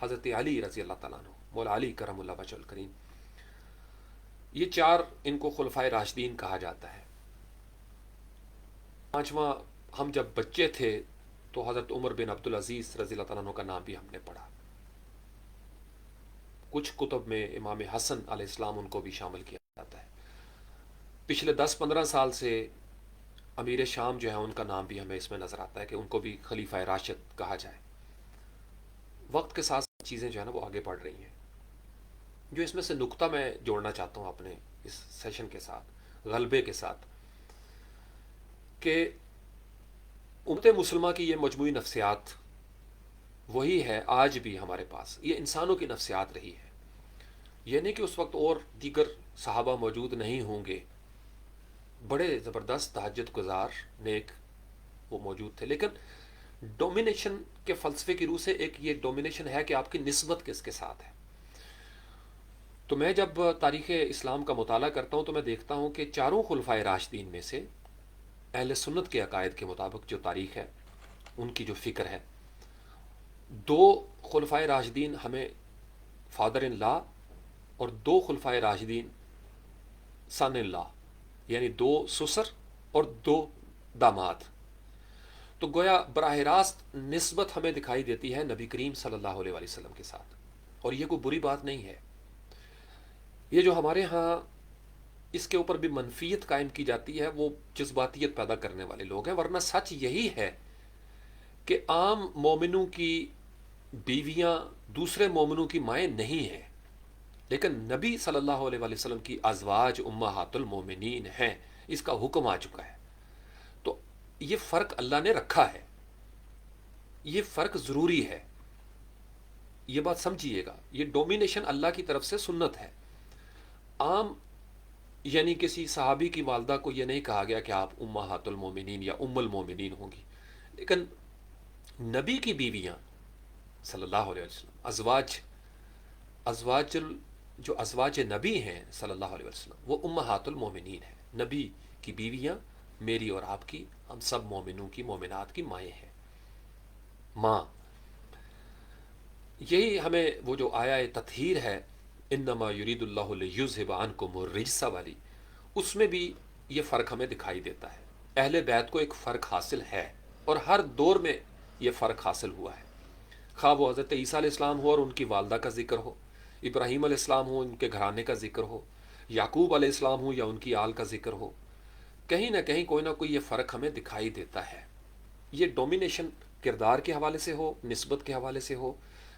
حضرت علی رضی اللہ تعالیٰ عنہ، مولا علی کرم اللہ وجہ الکریم. یہ چار ان کو خلفائے راشدین کہا جاتا ہے. پانچواں، ہم جب بچے تھے تو حضرت عمر بن عبدالعزیز رضی اللہ تعالیٰ عنہ کا نام بھی ہم نے پڑھا. کچھ کتب میں امام حسن علیہ السلام ان کو بھی شامل کیا جاتا ہے. پچھلے 10-15 سال سے امیر شام جو ہے ان کا نام بھی ہمیں اس میں نظر آتا ہے کہ ان کو بھی خلیفہ راشد کہا جائے. وقت کے ساتھ چیزیں جو ہے نا وہ آگے بڑھ رہی ہیں. جو اس میں سے نقطہ میں جوڑنا چاہتا ہوں اپنے اس سیشن کے ساتھ، غلبے کے ساتھ، کہ امت مسلمہ کی یہ مجموعی نفسیات وہی ہے آج بھی ہمارے پاس. یہ انسانوں کی نفسیات رہی ہے. یہ نہیں کہ اس وقت اور دیگر صحابہ موجود نہیں ہوں گے، بڑے زبردست تہجد گزار نیک وہ موجود تھے، لیکن ڈومینیشن کے فلسفے کی روح سے ایک یہ ڈومینیشن ہے کہ آپ کی نسبت کس کے ساتھ ہے. تو میں جب تاریخ اسلام کا مطالعہ کرتا ہوں تو میں دیکھتا ہوں کہ چاروں خلفائے راشدین میں سے اہل سنت کے عقائد کے مطابق جو تاریخ ہے، ان کی جو فکر ہے، دو خلفائے راشدین ہمیں فادر ان لا، اور دو خلفائے راشدین سن ان لا، یعنی دو سسر اور دو داماد. تو گویا براہ راست نسبت ہمیں دکھائی دیتی ہے نبی کریم صلی اللہ علیہ وسلم کے ساتھ، اور یہ کوئی بری بات نہیں ہے. یہ جو ہمارے ہاں اس کے اوپر بھی منفیت قائم کی جاتی ہے، وہ جذباتیت پیدا کرنے والے لوگ ہیں. ورنہ سچ یہی ہے کہ عام مومنوں کی بیویاں دوسرے مومنوں کی مائیں نہیں ہیں، لیکن نبی صلی اللہ علیہ وسلم کی ازواج امہات المومنین ہیں. اس کا حکم آ چکا ہے. تو یہ فرق اللہ نے رکھا ہے، یہ فرق ضروری ہے. یہ بات سمجھیے گا، یہ ڈومینیشن اللہ کی طرف سے سنت ہے. عام یعنی کسی صحابی کی والدہ کو یہ نہیں کہا گیا کہ آپ امہات المومنین یا ام المومنین ہوں گی، لیکن نبی کی بیویاں صلی اللہ علیہ وسلم، جو ازواج نبی ہیں صلی اللہ علیہ وسلم، وہ امہات المومنین ہیں. نبی کی بیویاں میری اور آپ کی، ہم سب مومنوں کی، مومنات کی مائیں ہیں، ماں. یہی ہمیں وہ جو آیا تطہیر ہے، انما یرید اللہ لیذھب عنکم الرجس والی، اس میں بھی یہ فرق ہمیں دکھائی دیتا ہے. اہل بیت کو ایک فرق حاصل ہے، اور ہر دور میں یہ فرق حاصل ہوا ہے، خواہ وہ حضرت عیسیٰ علیہ السلام ہو اور ان کی والدہ کا ذکر ہو، ابراہیم علیہ السلام ہو ان کے گھرانے کا ذکر ہو، یعقوب علیہ السلام ہو یا ان کی آل کا ذکر ہو، کہیں نہ کوئی یہ فرق ہمیں دکھائی دیتا ہے۔ یہ ڈومینیشن کردار کے حوالے سے ہو، نسبت کے حوالے سے ہو،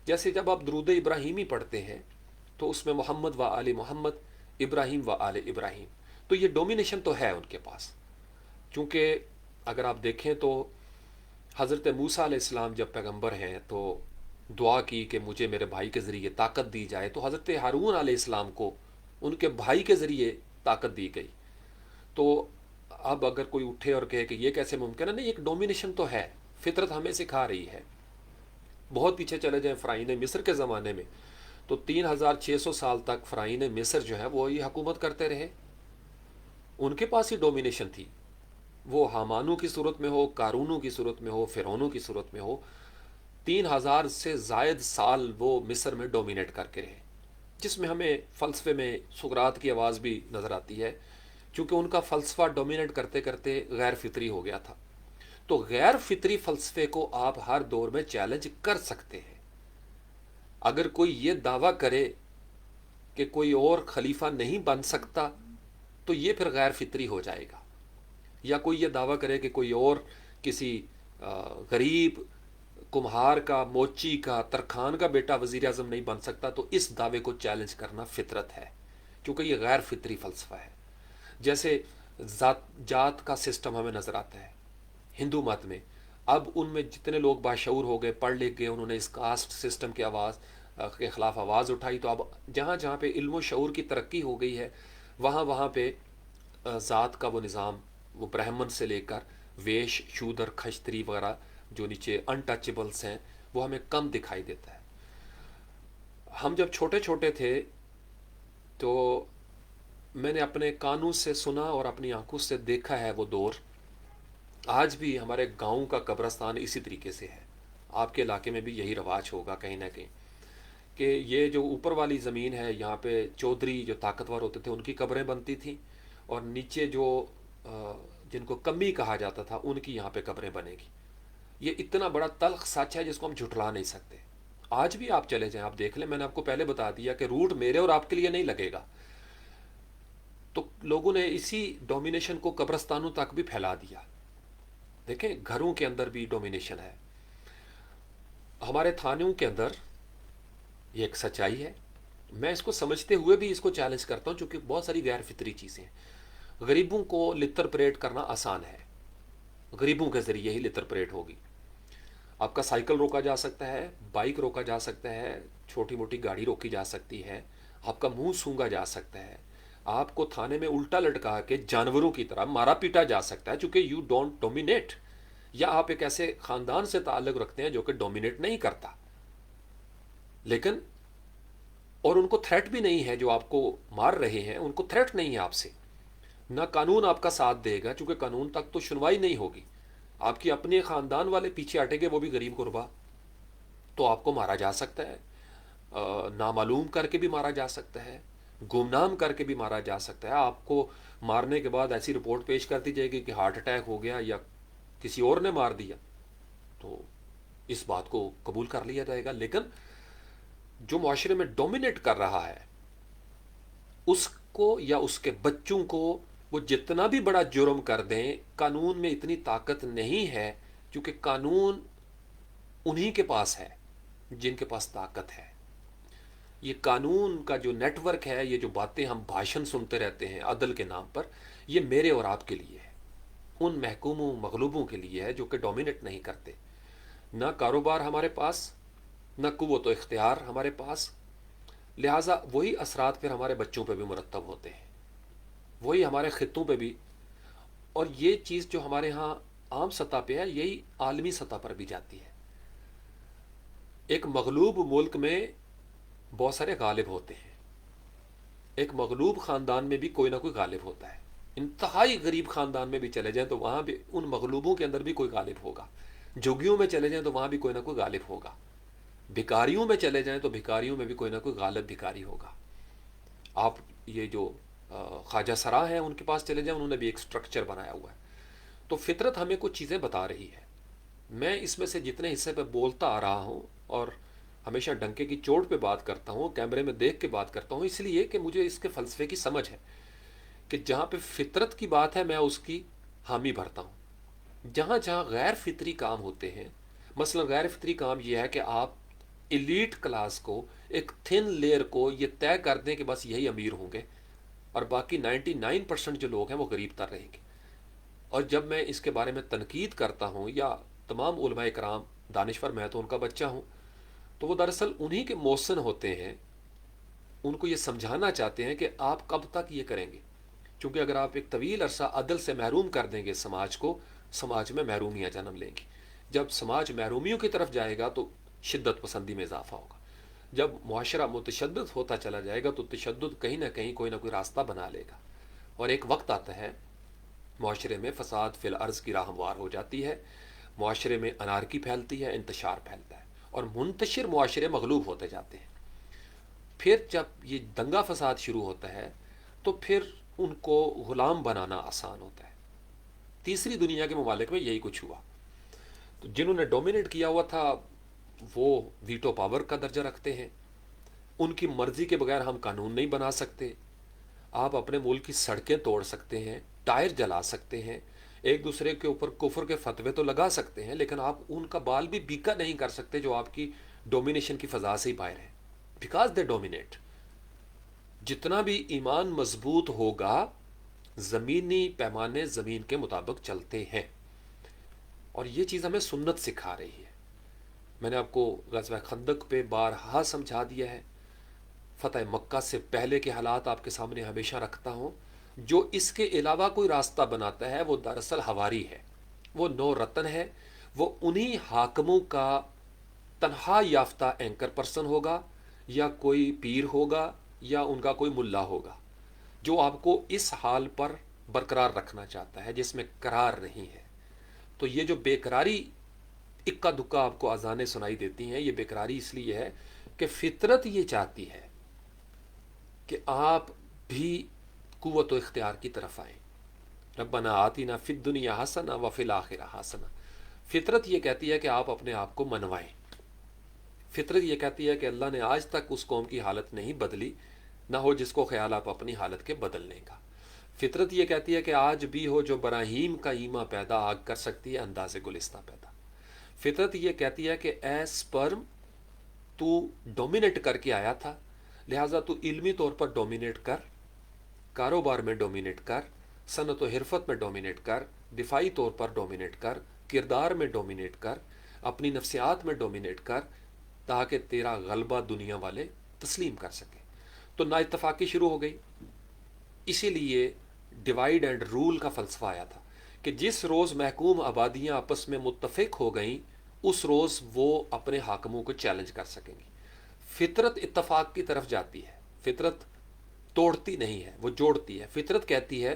جیسے جب آپ درود ابراہیمی پڑھتے ہیں تو اس میں محمد و آل محمد، ابراہیم و آل ابراہیم، تو یہ ڈومینیشن تو ہے ان کے پاس۔ چونکہ اگر آپ دیکھیں تو حضرت موسیٰ علیہ السلام جب پیغمبر ہیں تو دعا کی کہ مجھے میرے بھائی کے ذریعے طاقت دی جائے، تو حضرت ہارون علیہ السلام کو ان کے بھائی کے ذریعے طاقت دی گئی۔ تو اب اگر کوئی اٹھے اور کہے کہ یہ کیسے ممکن ہے، نہیں، ایک ڈومینیشن تو ہے، فطرت ہمیں سکھا رہی ہے۔ بہت پیچھے چلے جائیں فرعون مصر کے زمانے میں، تو 3600 سال تک فرعون مصر جو ہے وہ یہ حکومت کرتے رہے، ان کے پاس ہی ڈومینیشن تھی، وہ حامانوں کی صورت میں ہو، قارونوں کی صورت میں ہو، فرعونوں کی صورت میں ہو، 3000 سے زائد سال وہ مصر میں ڈومینیٹ کر کے رہے، جس میں ہمیں فلسفے میں سقراط کی آواز بھی نظر آتی ہے، چونکہ ان کا فلسفہ ڈومینیٹ کرتے کرتے غیر فطری ہو گیا تھا۔ تو غیر فطری فلسفے کو آپ ہر دور میں چیلنج کر سکتے ہیں۔ اگر کوئی یہ دعویٰ کرے کہ کوئی اور خلیفہ نہیں بن سکتا تو یہ پھر غیر فطری ہو جائے گا، یا کوئی یہ دعویٰ کرے کہ کوئی اور کسی غریب کمہار کا، موچی کا، ترکھان کا بیٹا وزیر اعظم نہیں بن سکتا، تو اس دعوے کو چیلنج کرنا فطرت ہے، کیونکہ یہ غیر فطری فلسفہ ہے۔ جیسے جات کا سسٹم ہمیں نظر آتا ہے ہندو مت میں، اب ان میں جتنے لوگ باشعور ہو گئے، پڑھ لکھ گئے، انہوں نے اس کاسٹ سسٹم کے خلاف آواز اٹھائی، تو اب جہاں جہاں پہ علم و شعور کی ترقی ہو گئی ہے، وہاں پہ ذات کا وہ نظام، وہ برہمن سے لے کر ویش، شودر، کھشتری وغیرہ جو نیچے انٹچیبلس ہیں، وہ ہمیں کم دکھائی دیتا ہے۔ ہم جب چھوٹے چھوٹے تھے تو میں نے اپنے کانوں سے سنا اور اپنی آنکھوں سے دیکھا ہے وہ دور۔ آج بھی ہمارے گاؤں کا قبرستان اسی طریقے سے ہے، آپ کے علاقے میں بھی یہی رواج ہوگا کہیں نہ کہیں، کہ یہ جو اوپر والی زمین ہے یہاں پہ چودھری جو طاقتور ہوتے تھے ان کی قبریں بنتی تھیں، اور نیچے جو جن کو کمی کہا جاتا تھا ان کی یہاں پہ قبریں بنے گی۔ یہ اتنا بڑا تلخ سچ ہے جس کو ہم جھٹلا نہیں سکتے۔ آج بھی آپ چلے جائیں، آپ دیکھ لیں، میں نے آپ کو پہلے بتا دیا کہ روٹ میرے اور آپ کے لیے نہیں لگے گا، تو لوگوں نے اسی ڈومینیشن کو قبرستانوں تک بھی پھیلا دیا۔ دیکھیں گھروں کے اندر بھی ڈومینیشن ہے، ہمارے تھانوں کے اندر یہ ایک سچائی ہے۔ میں اس کو سمجھتے ہوئے بھی اس کو چیلنج کرتا ہوں، چونکہ بہت ساری غیر فطری چیزیں ہیں۔ غریبوں کو لتر پریڈ کرنا آسان ہے، غریبوں کے ذریعے ہی لتر پریڈ ہوگی۔ آپ کا سائیکل روکا جا سکتا ہے، بائک روکا جا سکتا ہے، چھوٹی موٹی گاڑی روکی جا سکتی ہے، آپ کا منہ سونگا جا سکتا ہے، آپ کو تھانے میں الٹا لٹکا کے جانوروں کی طرح مارا پیٹا جا سکتا ہے، چونکہ یو ڈونٹ ڈومینیٹ، یا آپ ایک ایسے خاندان سے تعلق رکھتے ہیں جو کہ ڈومینیٹ نہیں کرتا، لیکن اور ان کو تھریٹ بھی نہیں ہے، جو آپ کو مار رہے ہیں ان کو تھریٹ نہیں ہے آپ سے، نہ قانون آپ کا ساتھ دے گا، چونکہ قانون تک تو سنوائی نہیں ہوگی، آپ کی اپنے خاندان والے پیچھے ہٹیں گے، وہ بھی غریب غربا، تو آپ کو مارا جا سکتا ہے، نامعلوم کر کے بھی مارا جا سکتا ہے، گمنام کر کے بھی مارا جا سکتا ہے۔ آپ کو مارنے کے بعد ایسی رپورٹ پیش کر دی جائے گی کہ ہارٹ اٹیک ہو گیا یا کسی اور نے مار دیا، تو اس بات کو قبول کر لیا جائے گا۔ لیکن جو معاشرے میں ڈومینیٹ کر رہا ہے اس کو یا اس کے بچوں کو وہ جتنا بھی بڑا جرم کر دیں، قانون میں اتنی طاقت نہیں ہے، کیونکہ قانون انہی کے پاس ہے جن کے پاس طاقت ہے۔ یہ قانون کا جو نیٹ ورک ہے، یہ جو باتیں ہم بھاشن سنتے رہتے ہیں عدل کے نام پر، یہ میرے اور آپ کے لیے ہے، ان محکوموں مغلوبوں کے لیے ہے جو کہ ڈومینیٹ نہیں کرتے۔ نہ کاروبار ہمارے پاس، نہ قوت و اختیار ہمارے پاس، لہٰذا وہی اثرات پھر ہمارے بچوں پہ بھی مرتب ہوتے ہیں، وہی ہمارے خطوں پہ بھی، اور یہ چیز جو ہمارے ہاں عام سطح پہ ہے یہی عالمی سطح پر بھی جاتی ہے۔ ایک مغلوب ملک میں بہت سارے غالب ہوتے ہیں، ایک مغلوب خاندان میں بھی کوئی نہ کوئی غالب ہوتا ہے، انتہائی غریب خاندان میں بھی چلے جائیں تو وہاں بھی ان مغلوبوں کے اندر بھی کوئی غالب ہوگا، جھگیوں میں چلے جائیں تو وہاں بھی کوئی نہ کوئی غالب ہوگا، بھکاریوں میں چلے جائیں تو بھکاریوں میں بھی کوئی نہ کوئی غالب بھکاری ہوگا۔ آپ یہ جو خواجہ سرا ہیں ان کے پاس چلے جائیں، انہوں نے بھی ایک سٹرکچر بنایا ہوا ہے۔ تو فطرت ہمیں کچھ چیزیں بتا رہی ہے، میں اس میں سے جتنے حصے پہ بولتا آ رہا ہوں اور ہمیشہ ڈنکے کی چوٹ پہ بات کرتا ہوں، کیمرے میں دیکھ کے بات کرتا ہوں، اس لیے کہ مجھے اس کے فلسفے کی سمجھ ہے کہ جہاں پہ فطرت کی بات ہے میں اس کی حامی بھرتا ہوں، جہاں جہاں غیر فطری کام ہوتے ہیں، مثلا غیر فطری کام یہ ہے کہ آپ ایلیٹ کلاس کو، ایک تھن لیئر کو یہ طے کر دیں کہ بس یہی امیر ہوں گے اور باقی 99% جو لوگ ہیں وہ غریب تر رہیں گے. اور جب میں اس کے بارے میں تنقید کرتا ہوں، یا تمام علماء کرام دانشور، میں تو ان کا بچہ ہوں، تو وہ دراصل انہی کے موسن ہوتے ہیں، ان کو یہ سمجھانا چاہتے ہیں کہ آپ کب تک یہ کریں گے. چونکہ اگر آپ ایک طویل عرصہ عدل سے محروم کر دیں گے سماج کو، سماج میں محرومیاں جنم لیں گی. جب سماج محرومیوں کی طرف جائے گا تو شدت پسندی میں اضافہ ہوگا. جب معاشرہ متشدد ہوتا چلا جائے گا تو تشدد کہیں نہ کہیں کوئی نہ کوئی راستہ بنا لے گا. اور ایک وقت آتا ہے معاشرے میں فساد فی الارض کی راہ ہموار ہو جاتی ہے، معاشرے میں انارکی پھیلتی ہے، انتشار پھیلتا ہے، اور منتشر معاشرے مغلوب ہوتے جاتے ہیں. پھر جب یہ دنگا فساد شروع ہوتا ہے تو پھر ان کو غلام بنانا آسان ہوتا ہے. تیسری دنیا کے ممالک میں یہی کچھ ہوا. تو جنہوں نے ڈومینیٹ کیا ہوا تھا وہ ویٹو پاور کا درجہ رکھتے ہیں، ان کی مرضی کے بغیر ہم قانون نہیں بنا سکتے. آپ اپنے ملک کی سڑکیں توڑ سکتے ہیں، ٹائر جلا سکتے ہیں، ایک دوسرے کے اوپر کفر کے فتوے تو لگا سکتے ہیں، لیکن آپ ان کا بال بھی بیکا نہیں کر سکتے جو آپ کی ڈومینیشن کی فضا سے ہی باہر ہے. Because they dominate. جتنا بھی ایمان مضبوط ہوگا، زمینی پیمانے زمین کے مطابق چلتے ہیں. اور یہ چیز ہمیں سنت سکھا رہی ہے. میں نے آپ کو غزوہ خندق پہ بارہا سمجھا دیا ہے. فتح مکہ سے پہلے کے حالات آپ کے سامنے ہمیشہ رکھتا ہوں. جو اس کے علاوہ کوئی راستہ بناتا ہے وہ دراصل ہواری ہے، وہ نو رتن ہے، وہ انہی حاکموں کا تنہا یافتہ اینکر پرسن ہوگا، یا کوئی پیر ہوگا، یا ان کا کوئی ملا ہوگا جو آپ کو اس حال پر برقرار رکھنا چاہتا ہے جس میں قرار نہیں ہے. تو یہ جو بے قراری اکا دکا آپ کو اذانیں سنائی دیتی ہیں، یہ بے قراری اس لیے ہے کہ فطرت یہ چاہتی ہے کہ آپ بھی قوت و اختیار کی طرف آئیں. ربنا آتینا فی الدنیا حسنہ وفی الآخرہ حسنہ. فطرت یہ کہتی ہے کہ آپ اپنے آپ کو منوائیں. فطرت یہ کہتی ہے کہ اللہ نے آج تک اس قوم کی حالت نہیں بدلی، نہ ہو جس کو خیال آپ اپنی حالت کے بدلنے کا. فطرت یہ کہتی ہے کہ آج بھی ہو جو براہیم کا ایما پیدا آگ کر سکتی ہے انداز گلستہ پیدا. فطرت یہ کہتی ہے کہ اے سپرم، تو ڈومینیٹ کر کے آیا تھا، لہٰذا تو علمی طور پر ڈومینیٹ کر، کاروبار میں ڈومینیٹ کر، صنعت و حرفت میں ڈومینیٹ کر، دفاعی طور پر ڈومینیٹ کر، کردار میں ڈومینیٹ کر، اپنی نفسیات میں ڈومینیٹ کر، تاکہ تیرا غلبہ دنیا والے تسلیم کر سکیں. تو نا اتفاقی شروع ہو گئی. اسی لیے ڈیوائیڈ اینڈ رول کا فلسفہ آیا تھا کہ جس روز محکوم آبادیاں آپس میں متفق ہو گئیں اس روز وہ اپنے حاکموں کو چیلنج کر سکیں گی. فطرت اتفاق کی طرف جاتی ہے، فطرت توڑتی نہیں ہے، وہ جوڑتی ہے. فطرت کہتی ہے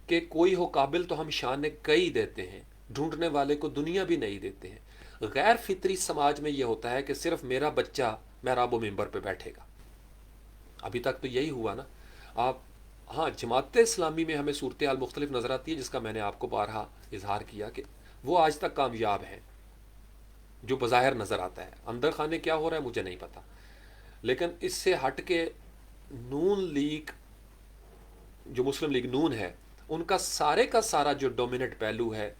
کہ کوئی ہو قابل تو ہم شان کئی دیتے ہیں، ڈھونڈنے والے کو دنیا بھی نہیں دیتے ہیں. غیر فطری سماج میں یہ ہوتا ہے کہ صرف میرا بچہ محراب و ممبر پہ بیٹھے گا. ابھی تک تو یہی ہوا نا. آپ ہاں، جماعت اسلامی میں ہمیں صورتحال مختلف نظر آتی ہے، جس کا میں نے آپ کو بارہا اظہار کیا کہ وہ آج تک کامیاب ہیں جو بظاہر نظر آتا ہے. اندر خانے کیا ہو رہا ہے مجھے نہیں پتا. لیکن اس سے ہٹ کے نون لیگ، جو مسلم لیگ نون ہے، ان کا سارا جو ڈومیننٹ پہلو ہے،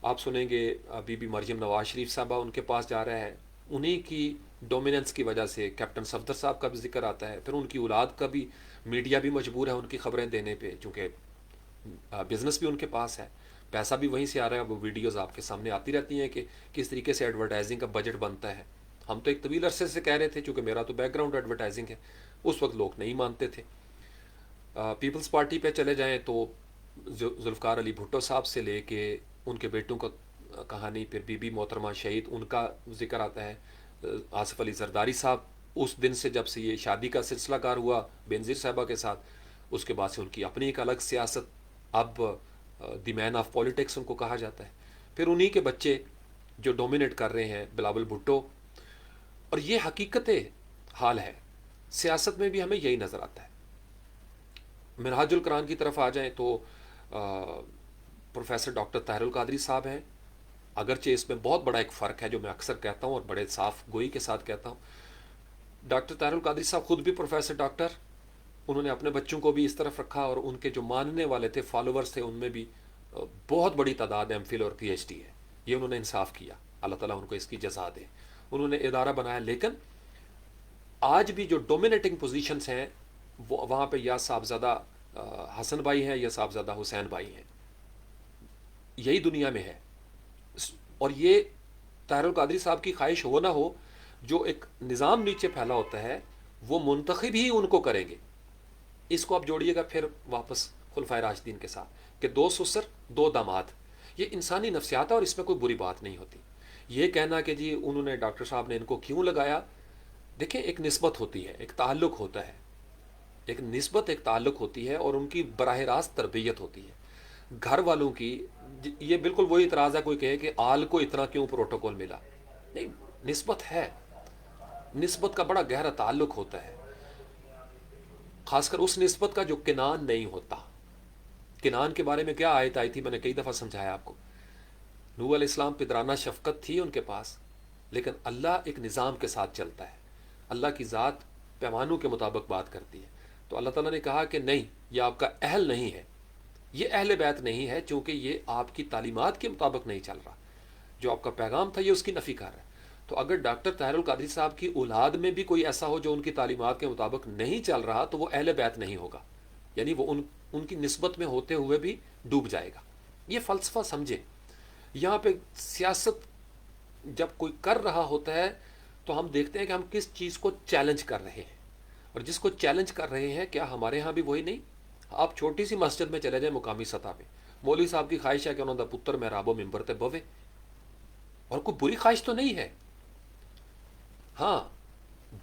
آپ سنیں گے بی بی مریم نواز شریف صاحبہ ان کے پاس جا رہا ہے، انہی کی ڈومیننس کی وجہ سے کیپٹن صفدر صاحب کا بھی ذکر آتا ہے. پھر ان کی اولاد کا بھی میڈیا بھی مجبور ہے ان کی خبریں دینے پہ، چونکہ بزنس بھی ان کے پاس ہے، پیسہ بھی وہیں سے آ رہا ہے. وہ ویڈیوز آپ کے سامنے آتی رہتی ہیں کہ کس طریقے سے ایڈورٹائزنگ کا بجٹ بنتا ہے. ہم تو ایک طویل عرصے سے کہہ رہے تھے، چونکہ میرا تو بیک گراؤنڈ ایڈورٹائزنگ ہے. اس وقت لوگ نہیں مانتے تھے. پیپلز پارٹی پہ چلے جائیں تو ذوالفقار علی بھٹو صاحب سے لے کے ان کے بیٹوں کا کہانی، پھر بی بی محترمہ شہید ان کا ذکر آتا ہے. آصف علی زرداری صاحب اس دن سے، جب سے یہ شادی کا سلسلہ کار ہوا بینظیر صاحبہ کے ساتھ، اس کے بعد سے ان کی اپنی ایک الگ سیاست، اب دی مین آف پولیٹکس ان کو کہا جاتا ہے. پھر انہی کے بچے جو ڈومینیٹ کر رہے ہیں، بلاول بھٹو. اور یہ حقیقت حال ہے. سیاست میں بھی ہمیں یہی نظر آتا ہے. منہاج القرآن کی طرف آ جائیں تو پروفیسر ڈاکٹر طاہر القادری صاحب ہیں. اگرچہ اس میں بہت بڑا ایک فرق ہے جو میں اکثر کہتا ہوں اور بڑے صاف گوئی کے ساتھ کہتا ہوں. ڈاکٹر طاہر القادری صاحب خود بھی پروفیسر ڈاکٹر، انہوں نے اپنے بچوں کو بھی اس طرف رکھا، اور ان کے جو ماننے والے تھے، فالوورز تھے، ان میں بھی بہت بڑی تعداد ایم فل اور پی ایچ ڈی ہے. یہ انہوں نے انصاف کیا، اللہ تعالیٰ ان کو اس کی جزا دے. انہوں نے ادارہ بنایا، لیکن آج بھی جو ڈومینیٹنگ پوزیشنز ہیں وہ وہاں پہ یا صاحبزادہ حسن بھائی ہیں یا صاحبزادہ حسین بھائی ہیں. یہی دنیا میں ہے. اور یہ طاہر القادری صاحب کی خواہش ہو نہ ہو، جو ایک نظام نیچے پھیلا ہوتا ہے وہ منتخب ہی ان کو کریں گے. اس کو آپ جوڑیے گا پھر واپس خلفائے راشدین کے ساتھ کہ 2 سسر 2 داماد. یہ انسانی نفسیات ہے اور اس میں کوئی بری بات نہیں ہوتی. یہ کہنا کہ جی انہوں نے ڈاکٹر صاحب نے ان کو کیوں لگایا، دیکھیں ایک نسبت ہوتی ہے، ایک تعلق ہوتا ہے، ایک نسبت ایک تعلق ہوتی ہے، اور ان کی براہ راست تربیت ہوتی ہے گھر والوں کی. یہ بالکل وہی اعتراض ہے کوئی کہے کہ آل کو اتنا کیوں پروٹوکول ملا. نہیں، نسبت ہے، نسبت کا بڑا گہرا تعلق ہوتا ہے، خاص کر اس نسبت کا جو کنان نہیں ہوتا. کنان کے بارے میں کیا آیت آئی تھی، میں نے کئی دفعہ سمجھایا آپ کو. نوح علیہ السلام پدرانہ شفقت تھی ان کے پاس، لیکن اللہ ایک نظام کے ساتھ چلتا ہے. اللہ کی ذات پیمانوں کے مطابق بات کرتی ہے. تو اللہ تعالیٰ نے کہا کہ نہیں، یہ آپ کا اہل نہیں ہے، یہ اہل بیت نہیں ہے، چونکہ یہ آپ کی تعلیمات کے مطابق نہیں چل رہا. جو آپ کا پیغام تھا یہ اس کی نفی کر رہا ہے. تو اگر ڈاکٹر طاہر القادری صاحب کی اولاد میں بھی کوئی ایسا ہو جو ان کی تعلیمات کے مطابق نہیں چل رہا، تو وہ اہل بیت نہیں ہوگا، یعنی وہ ان کی نسبت میں ہوتے ہوئے بھی ڈوب جائے گا. یہ فلسفہ سمجھے. یہاں پہ سیاست جب کوئی کر رہا ہوتا ہے تو ہم دیکھتے ہیں کہ ہم کس چیز کو چیلنج کر رہے ہیں، اور جس کو چیلنج کر رہے ہیں کیا ہمارے ہاں بھی وہی نہیں. آپ چھوٹی سی مسجد میں چلے جائیں مقامی سطح پہ، مولوی صاحب کی خواہش ہے کہ انہوں دا پتر محراب و ممبر تے بوے، اور کوئی بری خواہش تو نہیں ہے. ہاں،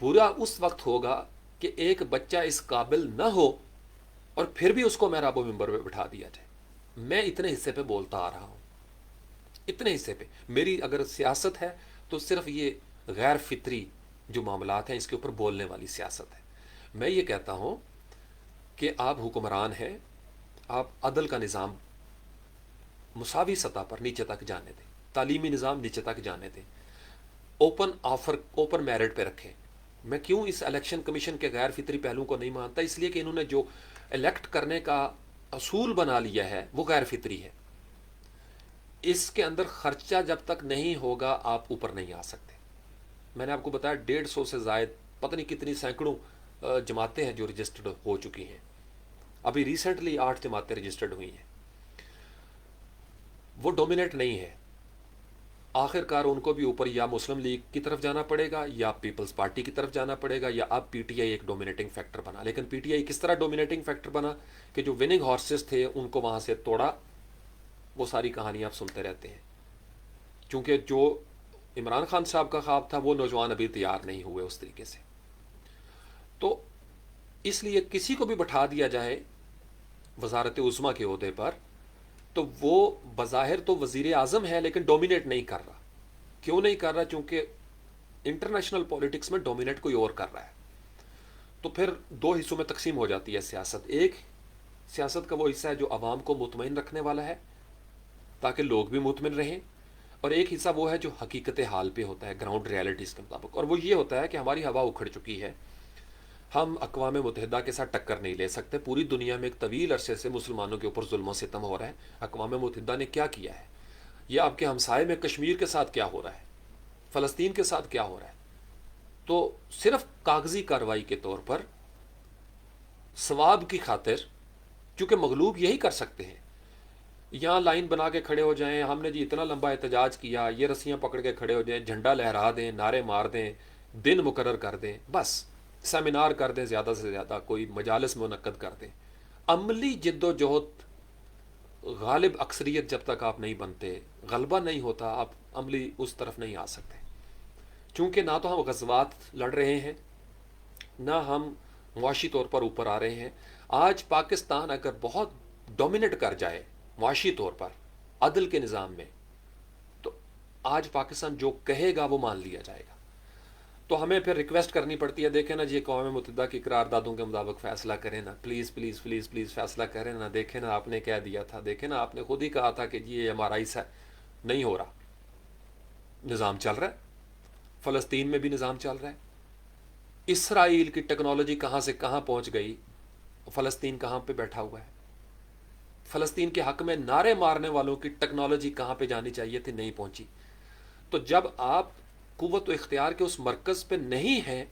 برا اس وقت ہوگا کہ ایک بچہ اس قابل نہ ہو اور پھر بھی اس کو محراب و ممبر پہ بٹھا دیا جائے. میں اتنے حصے پہ بولتا آ رہا ہوں، اتنے حصے پہ میری اگر سیاست ہے تو صرف یہ غیر فطری جو معاملات ہیں اس کے اوپر بولنے والی سیاست ہے. میں یہ کہتا ہوں کہ آپ حکمران ہیں، آپ عدل کا نظام مساوی سطح پر نیچے تک جانے دیں، تعلیمی نظام نیچے تک جانے دیں، اوپن میرٹ پہ رکھیں. میں کیوں اس الیکشن کمیشن کے غیر فطری پہلو کو نہیں مانتا؟ اس لیے کہ انہوں نے جو الیکٹ کرنے کا اصول بنا لیا ہے وہ غیر فطری ہے. اس کے اندر خرچہ جب تک نہیں ہوگا آپ اوپر نہیں آ سکتے. میں نے آپ کو بتایا 150 سے زائد پتہ نہیں کتنی سینکڑوں جماعتیں ہیں جو رجسٹرڈ ہو چکی ہیں. ابھی ریسنٹلی 8 جماعتیں رجسٹرڈ ہوئی ہیں. وہ ڈومینیٹ نہیں ہے. آخر کار ان کو بھی اوپر یا مسلم لیگ کی طرف جانا پڑے گا یا پیپلز پارٹی کی طرف جانا پڑے گا، یا اب پی ٹی آئی ایک ڈومینیٹنگ فیکٹر بنا. لیکن پی ٹی آئی کس طرح ڈومینیٹنگ فیکٹر بنا کہ جو وننگ ہارسز تھے ان کو وہاں سے توڑا. وہ ساری کہانیاں آپ سنتے رہتے ہیں. چونکہ جو عمران خان صاحب کا خواب تھا وہ نوجوان ابھی تیار نہیں ہوئے اس طریقے سے. تو اس لیے کسی کو بھی بٹھا دیا جائے وزارت عظمیٰ کے عہدے پر تو وہ بظاہر تو وزیر اعظم ہے لیکن ڈومینیٹ نہیں کر رہا. کیوں نہیں کر رہا؟ چونکہ انٹرنیشنل پولیٹکس میں ڈومینیٹ کوئی اور کر رہا ہے. تو پھر 2 حصوں میں تقسیم ہو جاتی ہے سیاست. ایک سیاست کا وہ حصہ ہے جو عوام کو مطمئن رکھنے والا ہے تاکہ لوگ بھی مطمئن رہیں، اور ایک حصہ وہ ہے جو حقیقت حال پہ ہوتا ہے، گراؤنڈ ریالٹیز کے مطابق. اور وہ یہ ہوتا ہے کہ ہماری ہوا اکھڑ چکی ہے، ہم اقوام متحدہ کے ساتھ ٹکر نہیں لے سکتے. پوری دنیا میں ایک طویل عرصے سے مسلمانوں کے اوپر ظلم و ستم ہو رہا ہے. اقوام متحدہ نے کیا کیا ہے؟ یہ آپ کے ہمسائے میں کشمیر کے ساتھ کیا ہو رہا ہے، فلسطین کے ساتھ کیا ہو رہا ہے. تو صرف کاغذی کارروائی کے طور پر ثواب کی خاطر، چونکہ مغلوب یہی کر سکتے ہیں، یہاں لائن بنا کے کھڑے ہو جائیں، ہم نے جی اتنا لمبا احتجاج کیا، یہ رسیاں پکڑ کے کھڑے ہو جائیں، جھنڈا لہرا دیں، نعرے مار دیں، دن مقرر کر دیں، بس سیمینار کر دیں، زیادہ سے زیادہ کوئی مجالس منعقد کر دیں. عملی جد و جہد، غالب اکثریت جب تک آپ نہیں بنتے، غلبہ نہیں ہوتا، آپ عملی اس طرف نہیں آ سکتے. چونکہ نہ تو ہم غزوات لڑ رہے ہیں، نہ ہم معاشی طور پر اوپر آ رہے ہیں. آج پاکستان اگر بہت ڈومینیٹ کر جائے معاشی طور پر عدل کے نظام میں، تو آج پاکستان جو کہے گا وہ مان لیا جائے گا. تو ہمیں پھر ریکویسٹ کرنی پڑتی ہے، دیکھیں نا جی اقوام متحدہ کی قراردادوں کے مطابق فیصلہ کریں نا، پلیز پلیز پلیز پلیز فیصلہ کریں نا. دیکھیں نا آپ نے کہہ دیا تھا، دیکھیں نا آپ نے خود ہی کہا تھا کہ جی یہ ہمارا حصہ نہیں ہو رہا. نظام چل رہا ہے، فلسطین میں بھی نظام چل رہا ہے. اسرائیل کی ٹیکنالوجی کہاں سے کہاں پہنچ گئی، فلسطین کہاں پہ بیٹھا ہوا ہے. فلسطین کے حق میں نعرے مارنے والوں کی ٹیکنالوجی کہاں پہ جانی چاہیے تھی، نہیں پہنچی. تو جب آپ قوت و اختیار کے اس مرکز پہ نہیں ہیں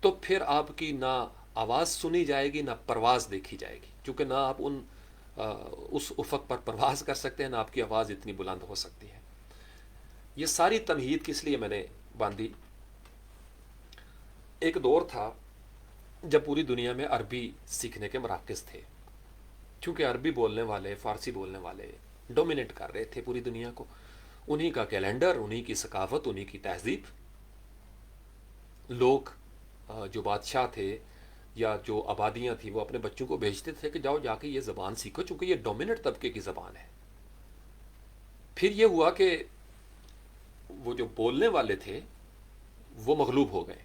تو پھر آپ کی نہ آواز سنی جائے گی، نہ پرواز دیکھی جائے گی، کیونکہ نہ آپ اس افق پر پرواز کر سکتے ہیں، نہ آپ کی آواز اتنی بلند ہو سکتی ہے. یہ ساری تمہید کس لیے میں نے باندھی؟ ایک دور تھا جب پوری دنیا میں عربی سیکھنے کے مراکز تھے، کیونکہ عربی بولنے والے، فارسی بولنے والے ڈومینیٹ کر رہے تھے پوری دنیا کو. انہی کا کیلنڈر، انہی کی ثقافت، انہی کی تہذیب. لوگ جو بادشاہ تھے یا جو آبادیاں تھیں وہ اپنے بچوں کو بھیجتے تھے کہ جاؤ جا کے یہ زبان سیکھو، چونکہ یہ ڈومیننٹ طبقے کی زبان ہے. پھر یہ ہوا کہ وہ جو بولنے والے تھے وہ مغلوب ہو گئے.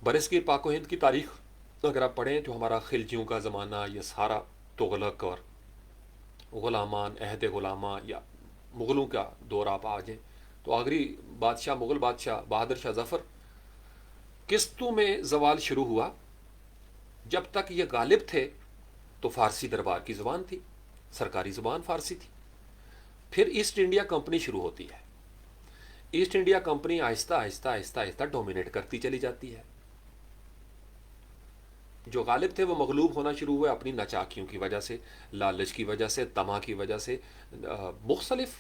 برصغیر پاک و ہند کی تاریخ اگر آپ پڑھیں تو ہمارا خلجیوں کا زمانہ، یہ سارا تغلق اور غلامان، عہد غلامہ یا مغلوں کا دور آپ آ جائیں تو آخری بادشاہ، مغل بادشاہ بہادر شاہ ظفر، قسطوں میں زوال شروع ہوا. جب تک یہ غالب تھے تو فارسی دربار کی زبان تھی، سرکاری زبان فارسی تھی. پھر ایسٹ انڈیا کمپنی شروع ہوتی ہے. ایسٹ انڈیا کمپنی آہستہ آہستہ آہستہ آہستہ ڈومینیٹ کرتی چلی جاتی ہے. جو غالب تھے وہ مغلوب ہونا شروع ہوئے اپنی ناچاکیوں کی وجہ سے، لالچ کی وجہ سے، طمع کی وجہ سے. مختلف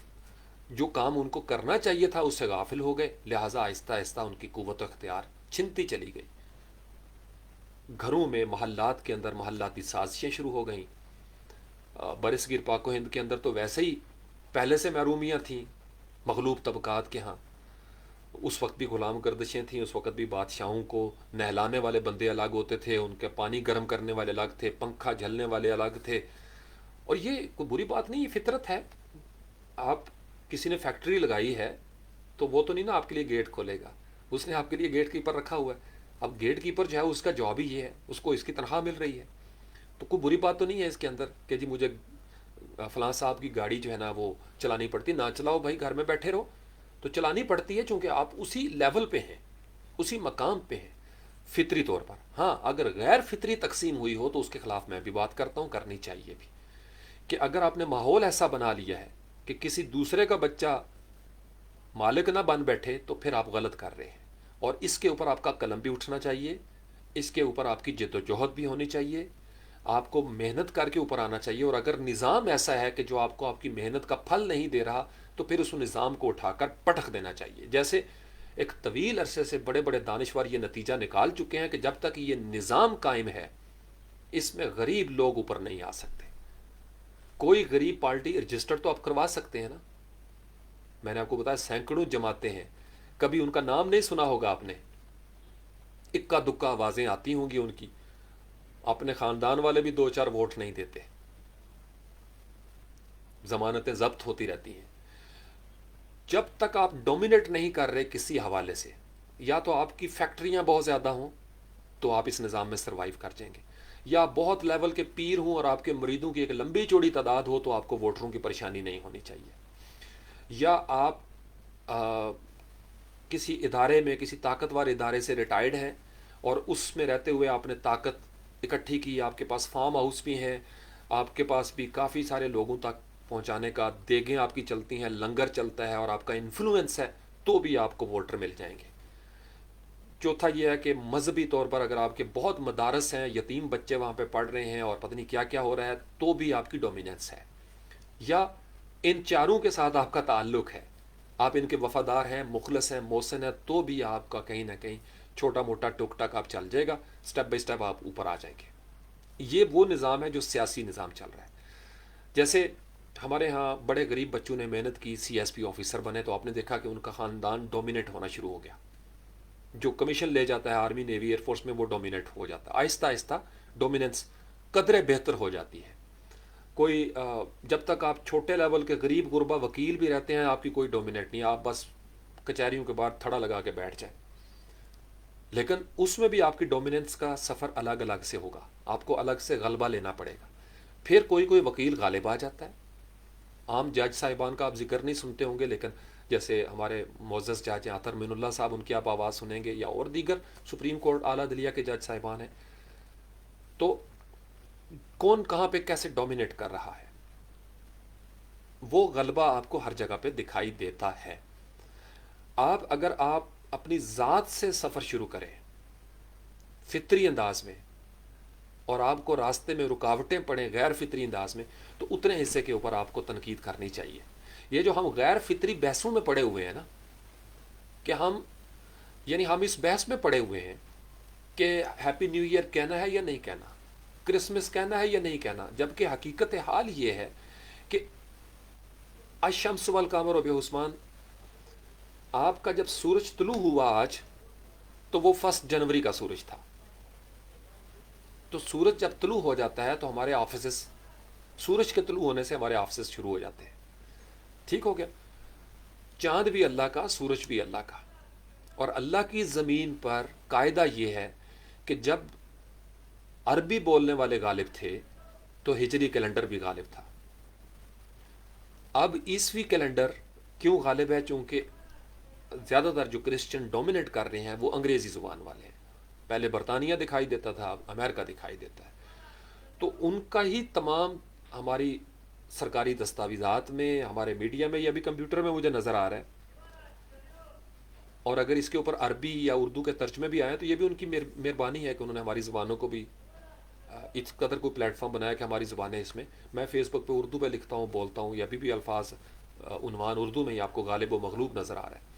جو کام ان کو کرنا چاہیے تھا اس سے غافل ہو گئے، لہٰذا آہستہ آہستہ ان کی قوت و اختیار چھنتی چلی گئی. گھروں میں، محلات کے اندر محلاتی سازشیں شروع ہو گئیں. برصغیر پاک و ہند کے اندر تو ویسے ہی پہلے سے محرومیاں تھیں مغلوب طبقات کے ہاں. اس وقت بھی غلام گردشیں تھیں، اس وقت بھی بادشاہوں کو نہلانے والے بندے الگ ہوتے تھے، ان کے پانی گرم کرنے والے الگ تھے، پنکھا جھلنے والے الگ تھے. اور یہ کوئی بری بات نہیں، یہ فطرت ہے. آپ کسی نے فیکٹری لگائی ہے تو وہ تو نہیں نا آپ کے لیے گیٹ کھولے گا، اس نے آپ کے لیے گیٹ کیپر رکھا ہوا ہے. اب گیٹ کیپر جو ہے اس کا جاب ہی یہ ہے، اس کو اس کی تنخواہ مل رہی ہے. تو کوئی بری بات تو نہیں ہے اس کے اندر کہ جی مجھے فلاں صاحب کی گاڑی جو ہے نا وہ چلانی پڑتی. نہ چلاؤ بھائی، گھر میں بیٹھے رہو. تو چلانی پڑتی ہے چونکہ آپ اسی لیول پہ ہیں، اسی مقام پہ ہیں فطری طور پر. ہاں اگر غیر فطری تقسیم ہوئی ہو تو اس کے خلاف میں بھی بات کرتا ہوں، کرنی چاہیے بھی. کہ اگر آپ نے ماحول ایسا بنا لیا ہے کہ کسی دوسرے کا بچہ مالک نہ بن بیٹھے تو پھر آپ غلط کر رہے ہیں. اور اس کے اوپر آپ کا قلم بھی اٹھنا چاہیے، اس کے اوپر آپ کی جد و جہد بھی ہونی چاہیے، آپ کو محنت کر کے اوپر آنا چاہیے. اور اگر نظام ایسا ہے کہ جو آپ کو آپ کی محنت کا پھل نہیں دے رہا تو پھر اس نظام کو اٹھا کر پٹخ دینا چاہیے. جیسے ایک طویل عرصے سے بڑے بڑے دانشور یہ نتیجہ نکال چکے ہیں کہ جب تک یہ نظام قائم ہے اس میں غریب لوگ اوپر نہیں آ سکتے. کوئی غریب پارٹی رجسٹر تو آپ کروا سکتے ہیں نا. میں نے آپ کو بتایا سینکڑوں جماعتیں ہیں، کبھی ان کا نام نہیں سنا ہوگا آپ نے، اکا دکا آوازیں آتی ہوں گی ان کی. اپنے خاندان والے بھی دو چار ووٹ نہیں دیتے، ضمانتیں ضبط ہوتی رہتی ہیں. جب تک آپ ڈومینیٹ نہیں کر رہے کسی حوالے سے، یا تو آپ کی فیکٹریاں بہت زیادہ ہوں تو آپ اس نظام میں سروائیو کر جائیں گے، یا بہت لیول کے پیر ہوں اور آپ کے مریدوں کی ایک لمبی چوڑی تعداد ہو تو آپ کو ووٹروں کی پریشانی نہیں ہونی چاہیے. یا آپ کسی ادارے میں، کسی طاقتور ادارے سے ریٹائرڈ ہیں اور اس میں رہتے ہوئے آپ نے طاقت اکٹھی کی، آپ کے پاس فارم ہاؤس بھی ہیں، آپ کے پاس بھی کافی سارے لوگوں تک پہنچانے کا دیگیں آپ کی چلتی ہیں، لنگر چلتا ہے اور آپ کا انفلوئنس ہے، تو بھی آپ کو ووٹر مل جائیں گے. چوتھا یہ ہے کہ مذہبی طور پر اگر آپ کے بہت مدارس ہیں، یتیم بچے وہاں پہ پڑھ رہے ہیں اور پتہ نہیں کیا کیا ہو رہا ہے، تو بھی آپ کی ڈومیننس ہے. یا ان چاروں کے ساتھ آپ کا تعلق ہے، آپ ان کے وفادار ہیں، مخلص ہیں، محسن ہیں، تو بھی آپ کا کہیں نہ کہیں چھوٹا موٹا ٹک ٹک آپ چل جائے گا، سٹیپ بائی سٹیپ آپ اوپر آ جائیں گے. یہ وہ نظام ہے جو سیاسی نظام چل رہا ہے. جیسے ہمارے ہاں بڑے غریب بچوں نے محنت کی، سی ایس پی آفیسر بنے تو آپ نے دیکھا کہ ان کا خاندان ڈومینیٹ ہونا شروع ہو گیا. جو کمیشن لے جاتا ہے آرمی نیوی ایئر فورس میں وہ ڈومینیٹ ہو جاتا ہے. آہستہ آہستہ ڈومیننس قدرے بہتر ہو جاتی ہے. کوئی جب تک آپ چھوٹے لیول کے غریب غربا وکیل بھی رہتے ہیں آپ کی کوئی ڈومینیٹ نہیں، آپ بس کچہریوں کے باہر تھڑا لگا کے بیٹھ جائیں. لیکن اس میں بھی آپ کی ڈومیننس کا سفر الگ الگ سے ہوگا، آپ کو الگ سے غلبہ لینا پڑے گا. پھر کوئی وکیل غالب آ جاتا ہے، عام جج صاحبان کا آپ ذکر نہیں سنتے ہوں گے، لیکن جیسے ہمارے معزز جج عطر مین اللہ صاحب، ان کی آپ آواز سنیں گے، یا اور دیگر سپریم کورٹ اعلیٰ عدلیہ کے جج صاحبان ہیں. تو کون کہاں پہ کیسے ڈومینیٹ کر رہا ہے، وہ غلبہ آپ کو ہر جگہ پہ دکھائی دیتا ہے. اگر آپ اپنی ذات سے سفر شروع کریں فطری انداز میں، اور آپ کو راستے میں رکاوٹیں پڑیں غیر فطری انداز میں، تو اتنے حصے کے اوپر آپ کو تنقید کرنی چاہیے. یہ جو ہم غیر فطری بحثوں میں پڑے ہوئے ہیں نا، کہ ہم اس بحث میں پڑے ہوئے ہیں کہ ہیپی نیو ایئر کہنا ہے یا نہیں کہنا، کرسمس کہنا ہے یا نہیں کہنا، جبکہ حقیقت حال یہ ہے کہ الشمس والقمر بحسبان، آپ کا جب سورج طلوع ہوا آج، تو وہ 1 جنوری کا سورج تھا. تو سورج جب طلوع ہو جاتا ہے تو ہمارے آفیسز، سورج کے طلوع ہونے سے ہمارے آفیسز شروع ہو جاتے ہیں. ٹھیک ہو گیا. چاند بھی اللہ کا، سورج بھی اللہ کا. اور اللہ کی زمین پر قاعدہ یہ ہے کہ جب عربی بولنے والے غالب تھے تو ہجری کیلنڈر بھی غالب تھا. اب عیسوی کیلنڈر کیوں غالب ہے؟ چونکہ زیادہ تر جو کرسچن ڈومینیٹ کر رہے ہیں وہ انگریزی زبان والے ہیں. پہلے برطانیہ دکھائی دیتا تھا، اب امریکہ دکھائی دیتا ہے. تو ان کا ہی تمام ہماری سرکاری دستاویزات میں، ہمارے میڈیا میں، یا بھی کمپیوٹر میں مجھے نظر آ رہا ہے. اور اگر اس کے اوپر عربی یا اردو کے ترجمے بھی آئے تو یہ بھی ان کی مہربانی ہے کہ انہوں نے ہماری زبانوں کو بھی اس قدر کوئی پلیٹ فارم بنایا کہ ہماری زبانیں اس میں، میں فیس بک پہ اردو پہ لکھتا ہوں، بولتا ہوں، یا بھی الفاظ عنوان اردو میں ہی آپ کو غالب و مغلوب نظر آ رہا ہے.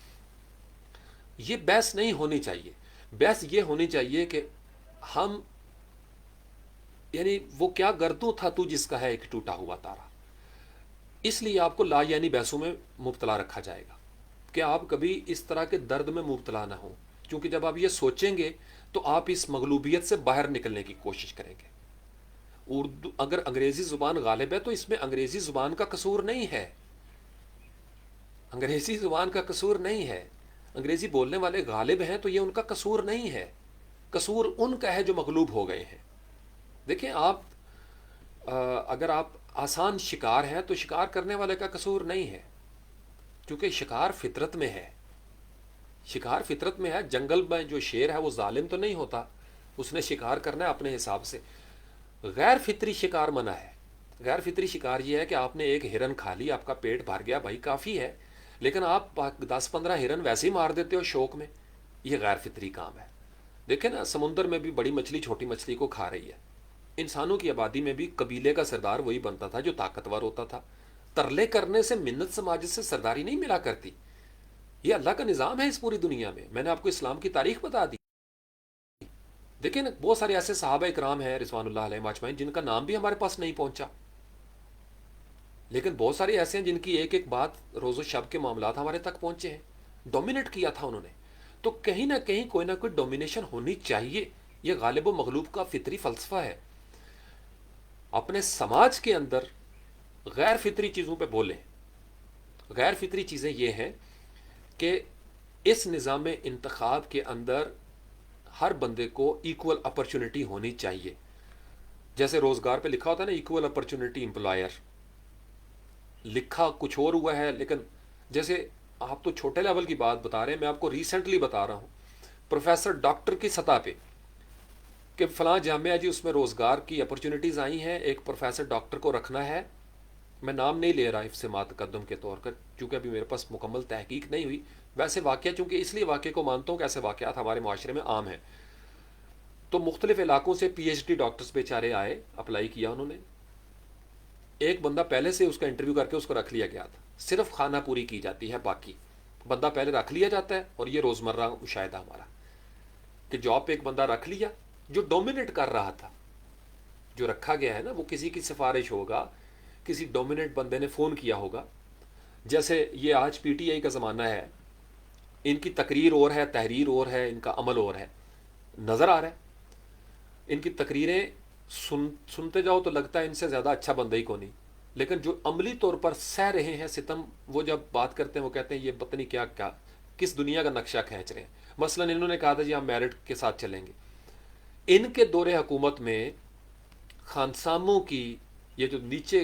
یہ بحث نہیں ہونی چاہیے. بحث یہ ہونی چاہیے کہ ہم، یعنی وہ کیا گردوں تھا تو جس کا ہے ایک ٹوٹا ہوا تارا. اس لیے آپ کو لا یعنی بحثوں میں مبتلا رکھا جائے گا کہ آپ کبھی اس طرح کے درد میں مبتلا نہ ہوں. کیونکہ جب آپ یہ سوچیں گے تو آپ اس مغلوبیت سے باہر نکلنے کی کوشش کریں گے. اگر انگریزی زبان غالب ہے تو اس میں انگریزی زبان کا قصور نہیں ہے. انگریزی زبان کا قصور نہیں ہے. انگریزی بولنے والے غالب ہیں تو یہ ان کا قصور نہیں ہے. قصور ان کا ہے جو مغلوب ہو گئے ہیں. دیکھیں آپ، اگر آپ آسان شکار ہیں تو شکار کرنے والے کا قصور نہیں ہے، کیونکہ شکار فطرت میں ہے. شکار فطرت میں ہے. جنگل میں جو شیر ہے وہ ظالم تو نہیں ہوتا، اس نے شکار کرنا ہے اپنے حساب سے. غیر فطری شکار منع ہے. غیر فطری شکار یہ ہے کہ آپ نے ایک ہرن کھا لی، آپ کا پیٹ بھر گیا، بھائی کافی ہے، لیکن آپ 10-15 ہرن ویسے ہی مار دیتے ہو شوق میں. یہ غیر فطری کام ہے. دیکھیں نا، سمندر میں بھی بڑی مچھلی چھوٹی مچھلی کو کھا رہی ہے. انسانوں کی آبادی میں بھی قبیلے کا سردار وہی بنتا تھا جو طاقتور ہوتا تھا. ترلے کرنے سے، منت سماجت سے سرداری نہیں ملا کرتی. یہ اللہ کا نظام ہے اس پوری دنیا میں. میں نے آپ کو اسلام کی تاریخ بتا دی. دیکھیں نا، بہت سارے ایسے صحابہ اکرام ہیں رضوان اللہ علیہ اجمعین جن کا نام بھی ہمارے پاس نہیں پہنچا، لیکن بہت سارے ایسے ہیں جن کی ایک ایک بات، روز و شب کے معاملات ہمارے تک پہنچے ہیں. ڈومینیٹ کیا تھا انہوں نے. تو کہیں نہ کہیں کوئی نہ کوئی ڈومینیشن ہونی چاہیے. یہ غالب و مغلوب کا فطری فلسفہ ہے. اپنے سماج کے اندر غیر فطری چیزوں پہ بولیں. غیر فطری چیزیں یہ ہیں کہ اس نظام انتخاب کے اندر ہر بندے کو ایکول اپرچونٹی ہونی چاہیے. جیسے روزگار پہ لکھا ہوتا ہے نا، ایکول اپرچونٹی امپلائر، لکھا کچھ اور ہوا ہے. لیکن جیسے آپ تو چھوٹے لیول کی بات بتا رہے ہیں، میں آپ کو ریسنٹلی بتا رہا ہوں پروفیسر ڈاکٹر کی سطح پہ کہ فلاں جامعہ جی اس میں روزگار کی اپرچونٹیز آئی ہیں، ایک پروفیسر ڈاکٹر کو رکھنا ہے. میں نام نہیں لے رہا حفظ ما تقدم کے طور پر، چونکہ ابھی میرے پاس مکمل تحقیق نہیں ہوئی. ویسے واقعہ، چونکہ اس لیے واقعے کو مانتا ہوں کہ ایسے واقعات ہمارے معاشرے میں عام ہیں. تو مختلف علاقوں سے پی ایچ ڈی ڈاکٹرز بیچارے آئے، اپلائی کیا انہوں نے. ایک بندہ پہلے سے اس کا انٹرویو کر کے اس کو رکھ لیا گیا تھا. صرف خانہ پوری کی جاتی ہے، باقی بندہ پہلے رکھ لیا جاتا ہے. اور یہ روزمرہ مشاہدہ ہمارا کہ جاب پہ ایک بندہ رکھ لیا جو ڈومینیٹ کر رہا تھا. جو رکھا گیا ہے نا وہ کسی کی سفارش ہوگا، کسی ڈومینیٹ بندے نے فون کیا ہوگا. جیسے یہ آج پی ٹی آئی کا زمانہ ہے، ان کی تقریر اور ہے، تحریر اور ہے، ان کا عمل اور ہے. نظر آ رہا ہے ان کی تقریریں سنتے جاؤ تو لگتا ہے ان سے زیادہ اچھا بندہ ہی کو نہیں. لیکن جو عملی طور پر سہ رہے ہیں ستم، وہ جب بات کرتے ہیں وہ کہتے ہیں یہ پتہ نہیں کیا کیا کس دنیا کا نقشہ کھینچ رہے ہیں. مثلا انہوں نے کہا تھا جی ہم میرٹ کے ساتھ چلیں گے. ان کے دور حکومت میں خانساموں کی، یہ جو نیچے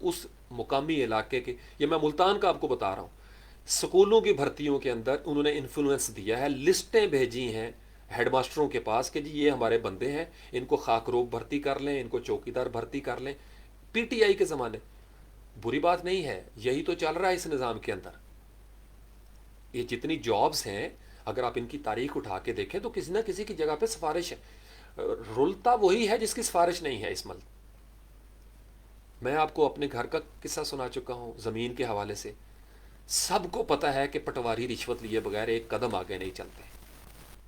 اس مقامی علاقے کے، یہ میں ملتان کا آپ کو بتا رہا ہوں، سکولوں کی بھرتیوں کے اندر انہوں نے انفلوئنس دیا ہے، لسٹیں بھیجی ہیں ہیڈ ماسٹروں کے پاس کہ جی یہ ہمارے بندے ہیں، ان کو خاکروب بھرتی کر لیں، ان کو چوکیدار بھرتی کر لیں۔ پی ٹی آئی کے زمانے، بری بات نہیں ہے، یہی تو چل رہا ہے اس نظام کے اندر۔ یہ جتنی جابز ہیں اگر آپ ان کی تاریخ اٹھا کے دیکھیں تو کسی نہ کسی کی جگہ پہ سفارش ہے، رلتا وہی ہے جس کی سفارش نہیں ہے اس ملک۔ میں آپ کو اپنے گھر کا قصہ سنا چکا ہوں زمین کے حوالے سے، سب کو پتہ ہے کہ پٹواری رشوت لیے بغیر ایک قدم آگے نہیں چلتے،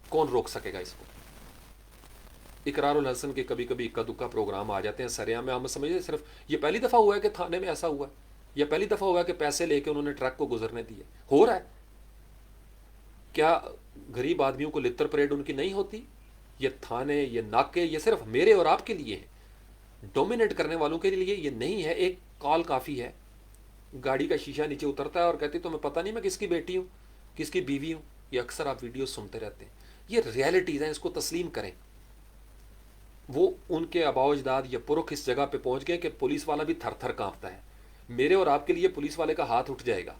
کون روک سکے گا اس کو؟ اقرار الحسن کے کبھی کبھی اکا دکا پروگرام آ جاتے ہیں سریعام میں، ہم سمجھتے صرف یہ پہلی دفعہ ہوا ہے کہ تھانے میں ایسا ہوا ہے، یا پہلی دفعہ ہوا ہے کہ پیسے لے کے انہوں نے ٹرک کو گزرنے دیے، ہو رہا ہے کیا؟ غریب آدمیوں کو لتر پریڈ ان کی نہیں ہوتی؟ یہ تھانے، یہ ناکے، یہ صرف میرے اور آپ کے لیے ہیں، ڈومینیٹ کرنے والوں کے لیے یہ نہیں ہے۔ ایک کال کافی ہے، گاڑی کا شیشہ نیچے اترتا ہے اور کہتی تمہیں پتہ نہیں میں کس کی بیٹی ہوں، کس کی بیوی ہوں۔ یہ اکثر آپ ویڈیو سنتے رہتے ہیں، یہ ریالٹیز ہیں، اس کو تسلیم کریں۔ وہ ان کے آباء و اجداد یا پرخ اس جگہ پہ پہنچ گئے کہ پولیس والا بھی تھر تھر کانپتا ہے۔ میرے اور آپ کے لیے پولیس والے کا ہاتھ اٹھ جائے گا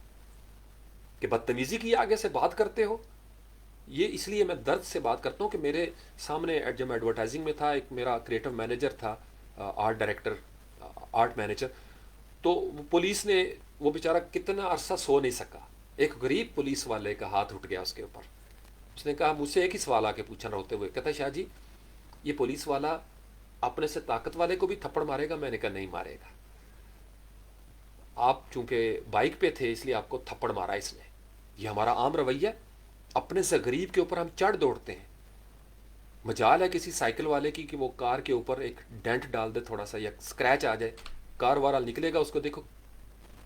کہ بدتمیزی کی آگے سے بات کرتے ہو۔ یہ اس لیے میں درد سے بات کرتا ہوں کہ میرے سامنے جب میں ایڈورٹائزنگ میں تھا، ایک میرا کریٹو مینیجر تھا، آرٹ ڈائریکٹر، آرٹ مینیجر، تو پولیس نے، وہ بیچارہ کتنا عرصہ سو نہیں سکا، ایک غریب پولیس والے کا ہاتھ اٹھ گیا اس کے اوپر۔ اس نے کہا، مجھ سے ایک ہی سوال آ کے پوچھا ہوتے ہوئے، کہتا شاہ جی یہ پولیس والا اپنے سے طاقت والے کو بھی تھپڑ مارے گا؟ میں نے کہا نہیں مارے گا، آپ چونکہ بائک پہ تھے اس لیے آپ کو تھپڑ مارا اس نے، یہ ہمارا عام رویہ، اپنے سے غریب کے اوپر ہم چڑھ دوڑتے ہیں۔ مجال ہے کسی سائیکل والے کی کہ وہ کار کے اوپر ایک ڈینٹ ڈال دے تھوڑا سا، یا اسکریچ آ جائے، کار والا نکلے گا، اس کو دیکھو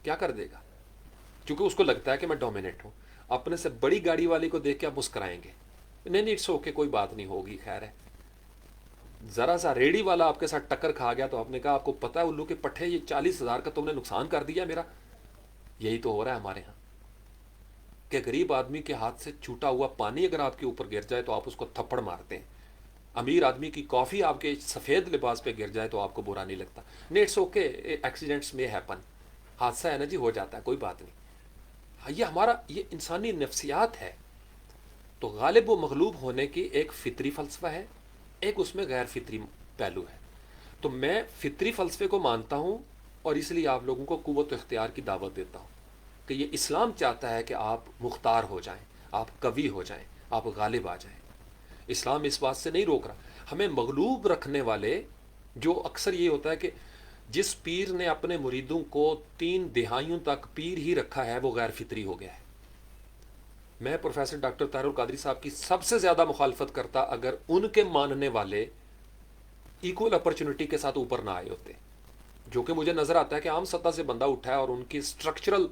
کیا کر دے گا، کیونکہ اس کو لگتا ہے کہ میں ڈومینیٹ ہوں۔ اپنے سے بڑی گاڑی والی کو دیکھ کے آپ مسکرائیں گے، نہیں نہیں اٹس اوکے، کوئی بات نہیں ہوگی، خیر ہے۔ ذرا سا ریڑی والا آپ کے ساتھ ٹکر کھا گیا تو آپ نے کہا آپ کو پتہ ہے الو کے پٹھے، یہ 40,000 کا تم نے نقصان کر دیا میرا۔ یہی تو ہو رہا ہے ہمارے ہاں کہ غریب آدمی کے ہاتھ سے چھوٹا ہوا پانی اگر آپ کے اوپر گر جائے تو آپ اس کو تھپڑ مارتے ہیں، امیر آدمی کی کافی آپ کے سفید لباس پہ گر جائے تو آپ کو برا نہیں لگتا، نہیں اٹس اوکے، ایکسیڈنٹس میں ہیپن، حادثہ ہے نا جی، ہو جاتا ہے، کوئی بات نہیں۔ یہ ہمارا، یہ انسانی نفسیات ہے۔ تو غالب و مغلوب ہونے کی ایک فطری فلسفہ ہے، ایک اس میں غیر فطری پہلو ہے۔ تو میں فطری فلسفے کو مانتا ہوں اور اس لیے آپ لوگوں کو قوت و اختیار کی دعوت دیتا ہوں کہ یہ اسلام چاہتا ہے کہ آپ مختار ہو جائیں، آپ قوی ہو جائیں، آپ غالب آ جائیں۔ اسلام اس بات سے نہیں روک رہا۔ ہمیں مغلوب رکھنے والے، جو اکثر یہ ہوتا ہے کہ جس پیر نے اپنے مریدوں کو 3 دہائیوں تک پیر ہی رکھا ہے وہ غیر فطری ہو گیا ہے۔ میں پروفیسر ڈاکٹر طاہر القادری صاحب کی سب سے زیادہ مخالفت کرتا اگر ان کے ماننے والے ایکول اپرچونٹی کے ساتھ اوپر نہ آئے ہوتے، جو کہ مجھے نظر آتا ہے کہ عام سطح سے بندہ اٹھا ہے اور ان کی سٹرکچرل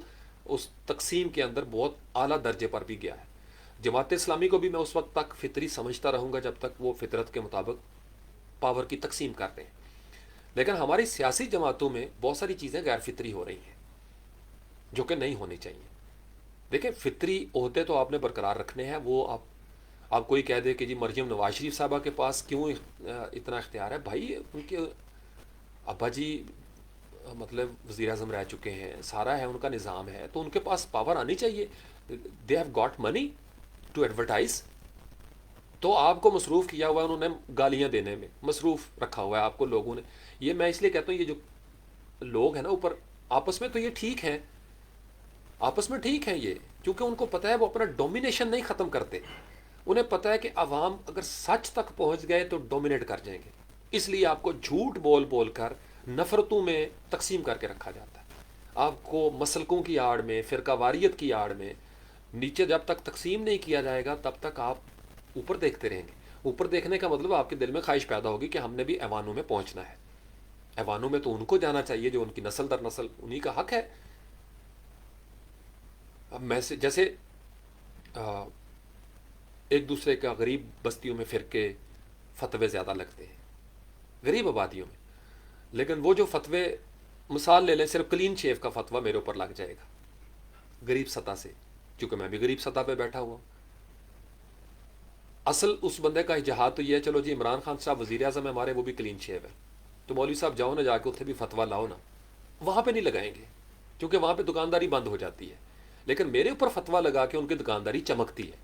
اس تقسیم کے اندر بہت اعلیٰ درجے پر بھی گیا ہے۔ جماعت اسلامی کو بھی میں اس وقت تک فطری سمجھتا رہوں گا جب تک وہ فطرت کے مطابق پاور کی تقسیم کرتے ہیں، لیکن ہماری سیاسی جماعتوں میں بہت ساری چیزیں غیر فطری ہو رہی ہیں جو کہ نہیں ہونی چاہیے۔ دیکھیں فطری عہدے تو آپ نے برقرار رکھنے ہیں، وہ آپ کوئی کہہ دے کہ جی مریم نواز شریف صاحبہ کے پاس کیوں اتنا اختیار ہے؟ بھائی ان کے ابا جی مطلب وزیر اعظم رہ چکے ہیں، سارا ہے ان کا نظام ہے، تو ان کے پاس پاور آنی چاہیے۔ They have got money to advertise, تو آپ کو مصروف کیا ہوا ہے، انہوں نے گالیاں دینے میں مصروف رکھا ہوا ہے آپ کو لوگوں نے۔ یہ میں اس لیے کہتا ہوں یہ جو لوگ ہیں نا اوپر، آپس میں تو یہ ٹھیک ہیں، آپس میں ٹھیک ہیں یہ، کیونکہ ان کو پتہ ہے وہ اپنا ڈومینیشن نہیں ختم کرتے، انہیں پتہ ہے کہ عوام اگر سچ تک پہنچ گئے تو ڈومینیٹ کر جائیں گے، اس لیے آپ کو جھوٹ بول بول کر نفرتوں میں تقسیم کر کے رکھا جاتا ہے۔ آپ کو مسلکوں کی آڑ میں، فرقہ واریت کی آڑ میں نیچے جب تک تقسیم نہیں کیا جائے گا تب تک آپ اوپر دیکھتے رہیں گے۔ اوپر دیکھنے کا مطلب آپ کے دل میں خواہش پیدا ہوگی کہ ہم نے بھی ایوانوں میں پہنچنا ہے۔ ایوانوں میں تو ان کو جانا چاہیے جو ان کی نسل در نسل انہی کا حق ہے۔ اب میں سے جیسے ایک دوسرے کا غریب بستیوں میں فرقے فتوے زیادہ لگتے ہیں غریب آبادیوں میں، لیکن وہ جو فتوے، مثال لے لیں صرف کلین شیو کا فتویٰ میرے اوپر لگ جائے گا غریب سطح سے، چونکہ میں بھی غریب سطح پہ بیٹھا ہوا ہوں۔ اصل اس بندے کا جہاد تو یہ ہے چلو جی عمران خان صاحب وزیر اعظم ہے ہمارے، وہ بھی کلین شیو ہے، تو مولوی صاحب جاؤ نا، جا کے اتنے بھی فتویٰ لاؤ نا. وہاں پہ نہیں لگائیں گے کیونکہ وہاں پہ دکانداری بند ہو جاتی ہے، لیکن میرے اوپر فتویٰ لگا کے ان کی دکانداری چمکتی ہے،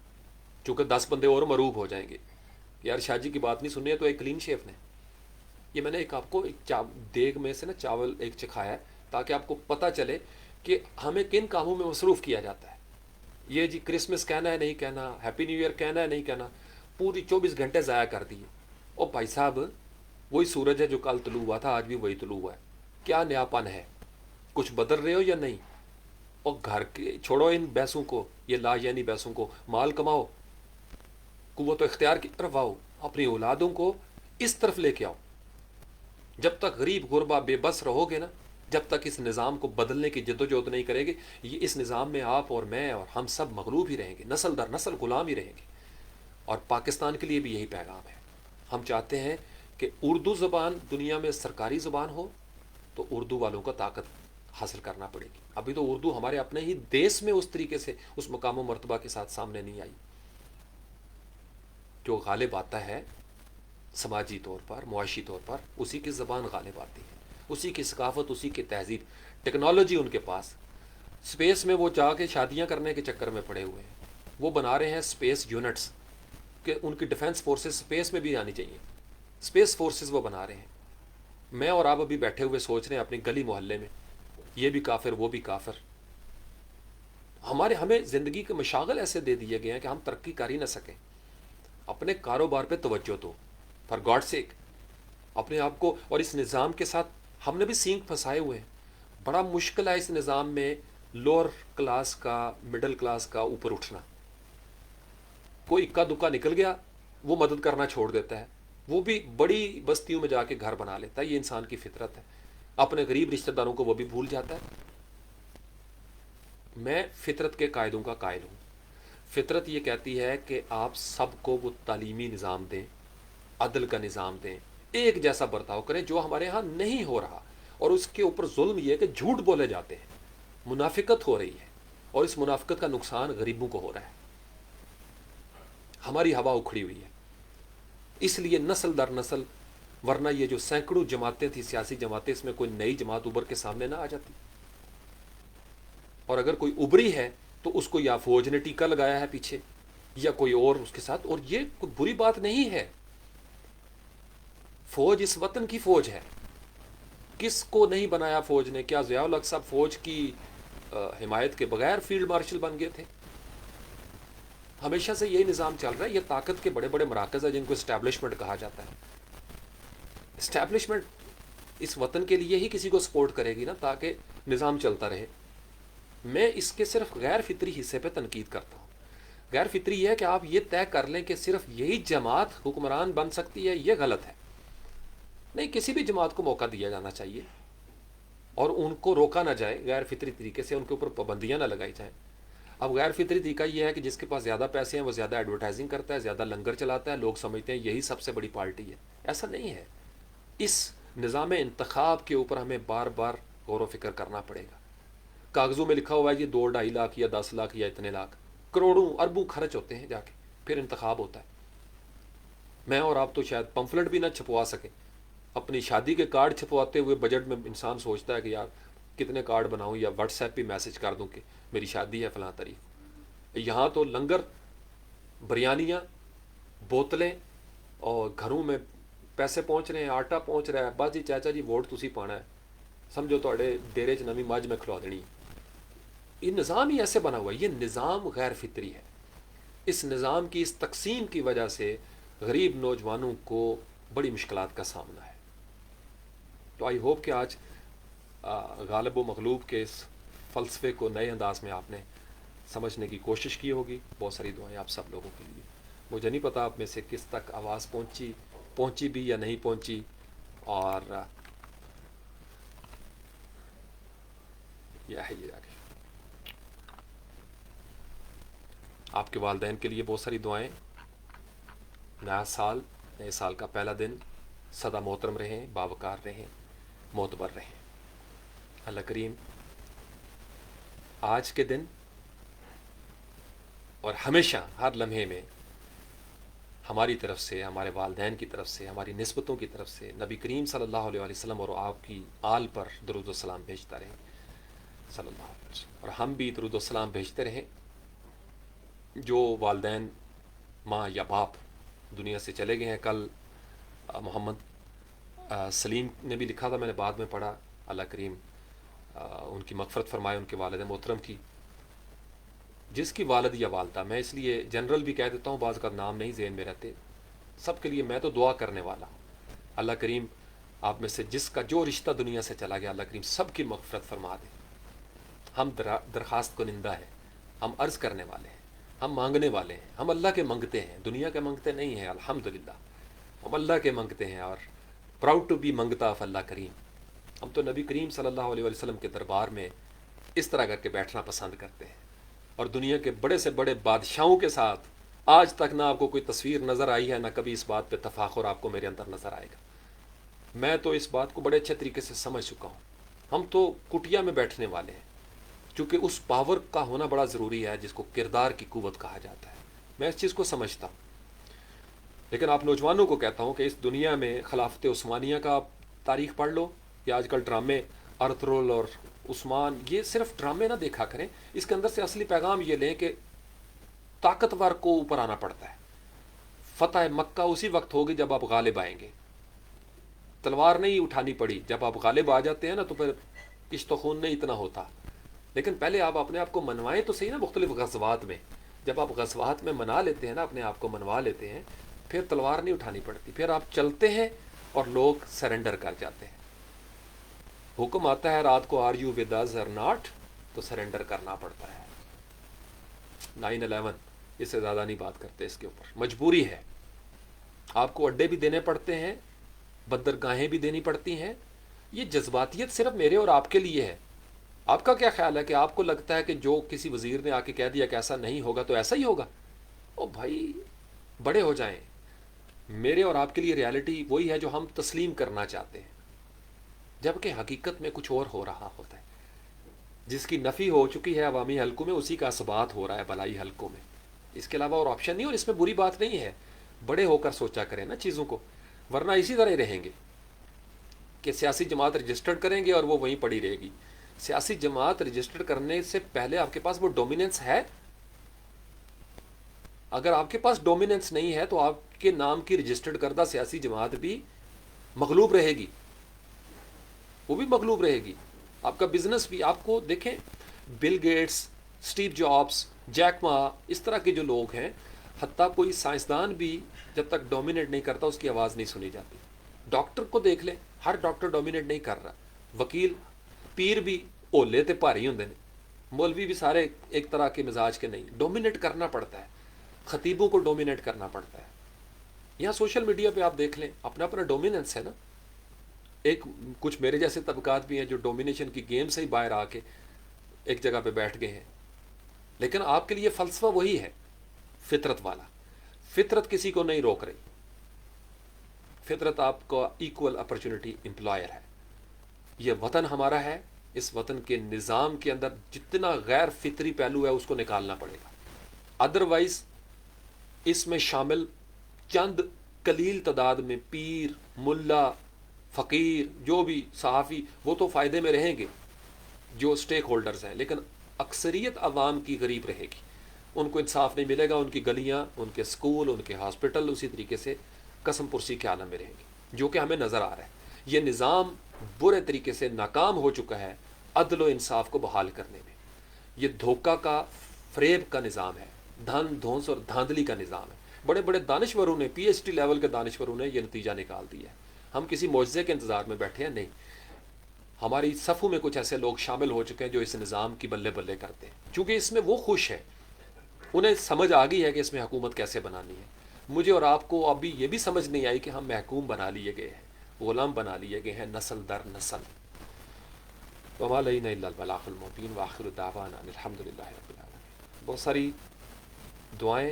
چونکہ 10 بندے اور مروب ہو جائیں گے. یار شاہ جی کی بات نہیں سننی ہے تو ایک کلین شیف نے. یہ میں نے ایک آپ کو ایک دیگ میں سے نا چاول ایک چکھایا ہے تاکہ آپ کو پتہ چلے کہ ہمیں کن کاموں میں مصروف کیا جاتا ہے. یہ جی کرسمس کہنا ہے نہیں کہنا، ہیپی نیو ایئر کہنا ہے نہیں کہنا، پوری 24 گھنٹے ضائع کر دیے. او بھائی صاحب، وہی سورج ہے جو کل طلوع ہوا تھا، آج بھی وہی طلوع ہوا ہے. کیا نیا پن ہے؟ کچھ بدل رہے ہو یا نہیں؟ اور گھر کے چھوڑو ان بحثوں کو، یہ لا یعنی بحثوں کو. مال کماؤ، قوت و اختیار کی طرف آؤ، اپنی اولادوں کو اس طرف لے کے آؤ. جب تک غریب غربا بے بس رہو گے نا، جب تک اس نظام کو بدلنے کی جدوجہد نہیں کرے گے، یہ اس نظام میں آپ اور میں اور ہم سب مغلوب ہی رہیں گے، نسل در نسل غلام ہی رہیں گے. اور پاکستان کے لیے بھی یہی پیغام ہے. ہم چاہتے ہیں کہ اردو زبان دنیا میں سرکاری زبان ہو، تو اردو والوں کو طاقت حاصل کرنا پڑے گی. ابھی تو اردو ہمارے اپنے ہی دیس میں اس طریقے سے اس مقام و مرتبہ کے ساتھ سامنے نہیں آئی. جو غالب آتا ہے سماجی طور پر، معاشی طور پر، اسی کی زبان غالب آتی ہے، اسی کی ثقافت، اسی کی تہذیب. ٹیکنالوجی ان کے پاس، اسپیس میں وہ جا کے شادیاں کرنے کے چکر میں پڑے ہوئے ہیں. وہ بنا رہے ہیں اسپیس یونٹس کہ ان کی ڈیفنس فورسز اسپیس میں بھی آنی چاہیے. اسپیس فورسز وہ بنا رہے ہیں. میں اور آپ ابھی بیٹھے ہوئے سوچ رہے ہیں اپنی گلی محلے میں، یہ بھی کافر وہ بھی کافر. ہمیں زندگی کے مشاغل ایسے دے دیے گئے ہیں کہ ہم ترقی کر ہی نہ سکیں. اپنے کاروبار پہ توجہ دو، فار گاڈ سیک. اپنے آپ کو اور اس نظام کے ساتھ ہم نے بھی سینک پھنسائے ہوئے ہیں. بڑا مشکل ہے اس نظام میں لوور کلاس کا، مڈل کلاس کا اوپر اٹھنا. کوئی اکا دکا نکل گیا وہ مدد کرنا چھوڑ دیتا ہے، وہ بھی بڑی بستیوں میں جا کے گھر بنا لیتا ہے. یہ انسان کی فطرت ہے. اپنے غریب رشتہ داروں کو وہ بھی بھول جاتا ہے. میں فطرت کے قاعدوں کا قائل ہوں. فطرت یہ کہتی ہے کہ آپ سب کو وہ تعلیمی نظام دیں، عدل کا نظام دیں، ایک جیسا برتاؤ کریں، جو ہمارے ہاں نہیں ہو رہا. اور اس کے اوپر ظلم یہ ہے کہ جھوٹ بولے جاتے ہیں، منافقت ہو رہی ہے، اور اس منافقت کا نقصان غریبوں کو ہو رہا ہے. ہماری ہوا اکھڑی ہوئی ہے. اس لیے نسل در نسل، ورنہ یہ جو سینکڑوں جماعتیں تھیں، سیاسی جماعتیں، اس میں کوئی نئی جماعت ابھر کے سامنے نہ آ جاتی. اور اگر کوئی ابھری ہے تو اس کو یا فوج نے ٹیکہ لگایا ہے پیچھے، یا کوئی اور اس کے ساتھ. اور یہ کوئی بری بات نہیں ہے. فوج اس وطن کی فوج ہے. کس کو نہیں بنایا فوج نے؟ کیا ضیاء الحق صاحب فوج کی حمایت کے بغیر فیلڈ مارشل بن گئے تھے؟ ہمیشہ سے یہی نظام چل رہا ہے. یہ طاقت کے بڑے بڑے مراکز ہیں جن کو اسٹیبلشمنٹ کہا جاتا ہے. اسٹیبلشمنٹ اس وطن کے لیے ہی کسی کو سپورٹ کرے گی نا، تاکہ نظام چلتا رہے. میں اس کے صرف غیر فطری حصے پہ تنقید کرتا ہوں. غیر فطری یہ ہے کہ آپ یہ طے کر لیں کہ صرف یہی جماعت حکمران بن سکتی ہے. یہ غلط ہے. نہیں، کسی بھی جماعت کو موقع دیا جانا چاہیے اور ان کو روکا نہ جائے غیر فطری طریقے سے، ان کے اوپر پابندیاں نہ لگائی جائیں. اب غیر فطری طریقہ یہ ہے کہ جس کے پاس زیادہ پیسے ہیں وہ زیادہ ایڈورٹائزنگ کرتا ہے، زیادہ لنگر چلاتا ہے، لوگ سمجھتے ہیں یہی سب سے بڑی پارٹی ہے. ایسا نہیں ہے. اس نظام انتخاب کے اوپر ہمیں بار بار غور و فکر کرنا پڑے گا. کاغذوں میں لکھا ہوا ہے یہ 2-2.5 لاکھ یا 10 لاکھ یا اتنے لاکھ، کروڑوں اربوں خرچ ہوتے ہیں جا کے، پھر انتخاب ہوتا ہے. میں اور آپ تو شاید پمفلٹ بھی نہ چھپوا سکیں. اپنی شادی کے کارڈ چھپواتے ہوئے بجٹ میں انسان سوچتا ہے کہ یار کتنے کارڈ بناؤں، یا واٹس ایپ پہ میسج کر دوں کہ میری شادی ہے فلاں تاریخ. یہاں تو لنگر، بریانیاں، بوتلیں، اور گھروں میں پیسے پہنچ رہے ہیں، آٹا پہنچ رہا ہے. بس جی چاچا جی ووٹ تسی پانا ہے، سمجھو تھوڑے ڈیرے چ نویں مجھ میں کھلوا دینی. یہ نظام ہی ایسے بنا ہوا ہے. یہ نظام غیر فطری ہے. اس نظام کی اس تقسیم کی وجہ سے غریب نوجوانوں کو بڑی مشکلات کا سامنا ہے. تو آئی ہوپ کہ آج غالب و مغلوب کے اس فلسفے کو نئے انداز میں آپ نے سمجھنے کی کوشش کی ہوگی. بہت ساری دعائیں آپ سب لوگوں کے لیے. مجھے نہیں پتا آپ میں سے کس تک آواز پہنچی بھی یا نہیں پہنچی. اور یہ ہے یہ آگے آپ کے والدین کے لیے بہت ساری دعائیں. نیا سال، نئے سال کا پہلا دن سدا محترم رہیں، باوقار رہیں، معتبر رہیں. اللہ کریم آج کے دن اور ہمیشہ ہر لمحے میں ہماری طرف سے، ہمارے والدین کی طرف سے، ہماری نسبتوں کی طرف سے نبی کریم صلی اللہ علیہ وسلم اور آپ کی آل پر درود و سلام بھیجتا رہیں صلی اللہ علیہ وسلم، اور ہم بھی درود و سلام بھیجتے رہیں۔ جو والدین، ماں یا باپ دنیا سے چلے گئے ہیں، کل محمد سلیم نے بھی لکھا تھا، میں نے بعد میں پڑھا، اللہ کریم ان کی مغفرت فرمائے، ان کے والد محترم کی، جس کی والد یا والدہ، میں اس لیے جنرل بھی کہہ دیتا ہوں، بعض کا نام نہیں ذہن میں رہتے، سب کے لیے میں تو دعا کرنے والا ہوں، اللہ کریم آپ میں سے جس کا جو رشتہ دنیا سے چلا گیا، اللہ کریم سب کی مغفرت فرما دے۔ ہم درخواست کنندہ ہیں، ہم عرض کرنے والے ہیں، ہم مانگنے والے ہیں، ہم اللہ کے منگتے ہیں، دنیا کے منگتے نہیں ہیں، الحمدللہ ہم اللہ کے منگتے ہیں، اور پراؤڈ ٹو بی منگتا آف اللہ کریم۔ ہم تو نبی کریم صلی اللہ علیہ وسلم کے دربار میں اس طرح کر کے بیٹھنا پسند کرتے ہیں، اور دنیا کے بڑے سے بڑے بادشاہوں کے ساتھ آج تک نہ آپ کو کوئی تصویر نظر آئی ہے، نہ کبھی اس بات پہ تفاخر آپ کو میرے اندر نظر آئے گا۔ میں تو اس بات کو بڑے اچھے طریقے سے سمجھ چکا ہوں، ہم تو کٹیا میں بیٹھنے والے ہیں، چونکہ اس پاور کا ہونا بڑا ضروری ہے جس کو کردار کی قوت کہا جاتا ہے، میں اس چیز کو سمجھتا ہوں۔ لیکن آپ نوجوانوں کو کہتا ہوں کہ اس دنیا میں خلافت عثمانیہ کا آپ تاریخ پڑھ لو، یا آج کل ڈرامے ارطغرل اور عثمان، یہ صرف ڈرامے نہ دیکھا کریں، اس کے اندر سے اصلی پیغام یہ لیں کہ طاقتور کو اوپر آنا پڑتا ہے۔ فتح مکہ اسی وقت ہوگی جب آپ غالب آئیں گے، تلوار نہیں اٹھانی پڑی، جب آپ غالب آ جاتے ہیں نا تو پھر کشت و خون نہیں اتنا ہوتا، لیکن پہلے آپ اپنے آپ کو منوائیں تو صحیح نا، مختلف غزوات میں جب آپ غزوات میں منا لیتے ہیں نا، اپنے آپ کو منوا لیتے ہیں، پھر تلوار نہیں اٹھانی پڑتی، پھر آپ چلتے ہیں اور لوگ سرنڈر کر جاتے ہیں۔ حکم آتا ہے رات کو آر یو ود اس اور ناٹ، تو سرنڈر کرنا پڑتا ہے۔ 9/11 اس سے زیادہ نہیں بات کرتے اس کے اوپر، مجبوری ہے، آپ کو اڈے بھی دینے پڑتے ہیں، بندرگاہیں بھی دینی پڑتی ہیں۔ یہ جذباتیت صرف میرے اور آپ کے لیے ہے۔ آپ کا کیا خیال ہے کہ آپ کو لگتا ہے کہ جو کسی وزیر نے آ کے کہہ دیا کہ ایسا نہیں ہوگا تو ایسا ہی ہوگا؟ او بھائی، بڑے ہو جائیں۔ میرے اور آپ کے لیے ریالٹی وہی ہے جو ہم تسلیم کرنا چاہتے ہیں، جبکہ حقیقت میں کچھ اور ہو رہا ہوتا ہے۔ جس کی نفی ہو چکی ہے عوامی حلقوں میں، اسی کا اثبات ہو رہا ہے بلائی حلقوں میں، اس کے علاوہ اور آپشن نہیں، اور اس میں بری بات نہیں ہے۔ بڑے ہو کر سوچا کریں نا چیزوں کو، ورنہ اسی طرح ہی رہیں گے کہ سیاسی جماعت رجسٹرڈ کریں گے اور وہ وہیں پڑی رہے گی۔ سیاسی جماعت رجسٹر کرنے سے پہلے آپ کے پاس وہ ڈومیننس ہے؟ اگر آپ کے پاس ڈومیننس نہیں ہے تو آپ کے نام کی رجسٹرڈ کردہ سیاسی جماعت بھی مغلوب رہے گی، وہ بھی مغلوب رہے گی، آپ کا بزنس بھی۔ آپ کو دیکھیں، Bill Gates, Steve Jobs, Jack Ma, اس طرح کے جو لوگ ہیں، حتیٰ کوئی سائنسدان بھی جب تک ڈومینیٹ نہیں کرتا اس کی آواز نہیں سنی جاتی۔ ڈاکٹر کو دیکھ لیں، ہر ڈاکٹر ڈومینیٹ نہیں کر رہا، وکیل، پیر بھی اولے تے بھاری ہوندے نے، مولوی بھی سارے ایک طرح کے مزاج کے نہیں، ڈومینیٹ کرنا پڑتا ہے، خطیبوں کو ڈومینیٹ کرنا پڑتا ہے۔ یہاں سوشل میڈیا پہ آپ دیکھ لیں، اپنا اپنا ڈومیننس ہے نا۔ ایک کچھ میرے جیسے طبقات بھی ہیں جو ڈومینیشن کی گیم سے ہی باہر آ کے ایک جگہ پہ بیٹھ گئے ہیں، لیکن آپ کے لیے فلسفہ وہی ہے، فطرت والا۔ فطرت کسی کو نہیں روک رہی، فطرت آپ کو ایکول اپرچونٹی امپلائر ہے۔ یہ وطن ہمارا ہے، اس وطن کے نظام کے اندر جتنا غیر فطری پہلو ہے اس کو نکالنا پڑے گا، ادروائز اس میں شامل چند قلیل تعداد میں پیر، ملا، فقیر، جو بھی صحافی، وہ تو فائدے میں رہیں گے جو سٹیک ہولڈرز ہیں، لیکن اکثریت عوام کی غریب رہے گی، ان کو انصاف نہیں ملے گا، ان کی گلیاں، ان کے سکول، ان کے ہاسپٹل اسی طریقے سے قسم پرسی کے عالم میں رہیں گے، جو کہ ہمیں نظر آ رہا ہے۔ یہ نظام برے طریقے سے ناکام ہو چکا ہے عدل و انصاف کو بحال کرنے میں۔ یہ دھوکہ کا، فریب کا نظام ہے، دھن دھونس اور دھاندلی کا نظام ہے۔ بڑے بڑے دانشوروں نے، پی ایچ ڈی لیول کے دانشوروں نے یہ نتیجہ نکال دیا ہے۔ ہم کسی معجزے کے انتظار میں بیٹھے ہیں؟ نہیں، ہماری صفوں میں کچھ ایسے لوگ شامل ہو چکے ہیں جو اس نظام کی بلے بلے کرتے ہیں، چونکہ اس میں وہ خوش ہے، انہیں سمجھ آ گئی ہے کہ اس میں حکومت کیسے بنانی ہے۔ مجھے اور آپ کو ابھی یہ بھی سمجھ نہیں آئی کہ ہم محکوم بنا لیے گئے ہیں، غلام بنا لیے گئے ہیں نسل در نسل۔ وما علینا الا البلاغ المبین وآخر دعوانا ان الحمد للہ رب العالمین۔ بہت ساری دعائیں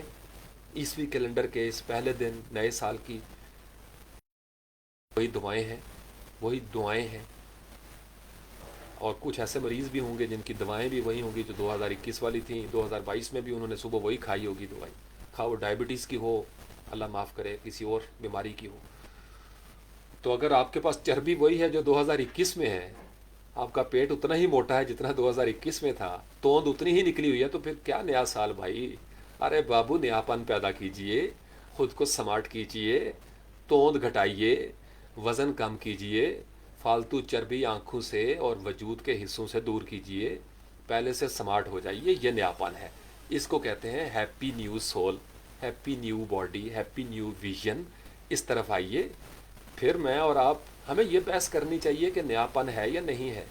عیسوی کیلنڈر کے اس پہلے دن نئے سال کی، وہی دعائیں ہیں، اور کچھ ایسے مریض بھی ہوں گے جن کی دوائیں بھی وہی ہوں گی جو 2021 والی تھیں، 2022 میں بھی انہوں نے صبح وہی کھائی ہوگی دوائی، خواہ وہ ڈائبٹیز کی ہو، اللہ معاف کرے کسی اور بیماری کی ہو. تو اگر آپ کے پاس چربی وہی ہے جو 2021 میں ہے، آپ کا پیٹ اتنا ہی موٹا ہے جتنا 2021 میں تھا، توند اتنی ہی نکلی ہوئی ہے، تو پھر کیا نیا سال بھائی. ارے بابو نیاپن پیدا کیجئے، خود کو سمارٹ کیجئے، توند گھٹائیے، وزن کم کیجئے، فالتو چربی آنکھوں سے اور وجود کے حصوں سے دور کیجئے، پہلے سے سمارٹ ہو جائیے. یہ نیاپن ہے. اس کو کہتے ہیں happy new soul, happy new body, happy new vision. اس طرف آئیے. پھر میں اور آپ، ہمیں یہ بحث کرنی چاہیے کہ نیاپن ہے یا نہیں ہے.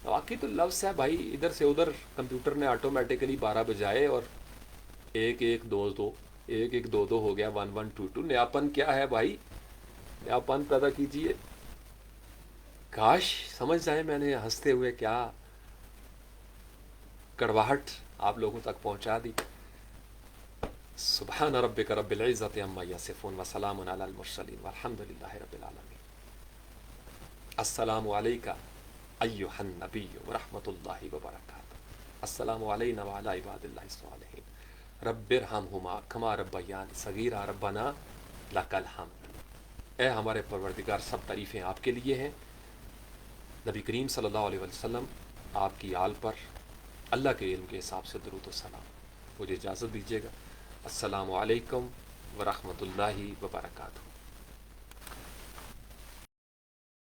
واقعی تو لفظ ہے بھائی، ادھر سے ادھر کمپیوٹر نے آٹومیٹیکلی 12 بجائے اور 1122، 1122 ہو گیا، 1122. نیاپن کیا ہے بھائی؟ نیاپن پیدا کیجئے. کاش سمجھ جائے میں نے ہنستے ہوئے کیا کڑواہٹ آپ لوگوں تک پہنچا دی. سبحان ربک رب العزت عما یصفون وسلام علی المرسلین والحمد للہ رب العالمین. السلام علیکہ ایہا النبی ورحمۃ اللہ وبرکاتہ. السلام علینا وعلی عباد اللہ الصالحین. رب ارحمہما کما ربیانی صغیرا. ربنا لک الحمد. اے ہمارے پروردگار، سب تعریفیں آپ کے لیے ہیں. نبی کریم صلی اللہ علیہ وسلم، آپ کی آل پر اللہ کے علم کے حساب سے درود و سلام. مجھے اجازت دیجیے گا. السلام علیکم ورحمۃ اللہ وبرکاتہ.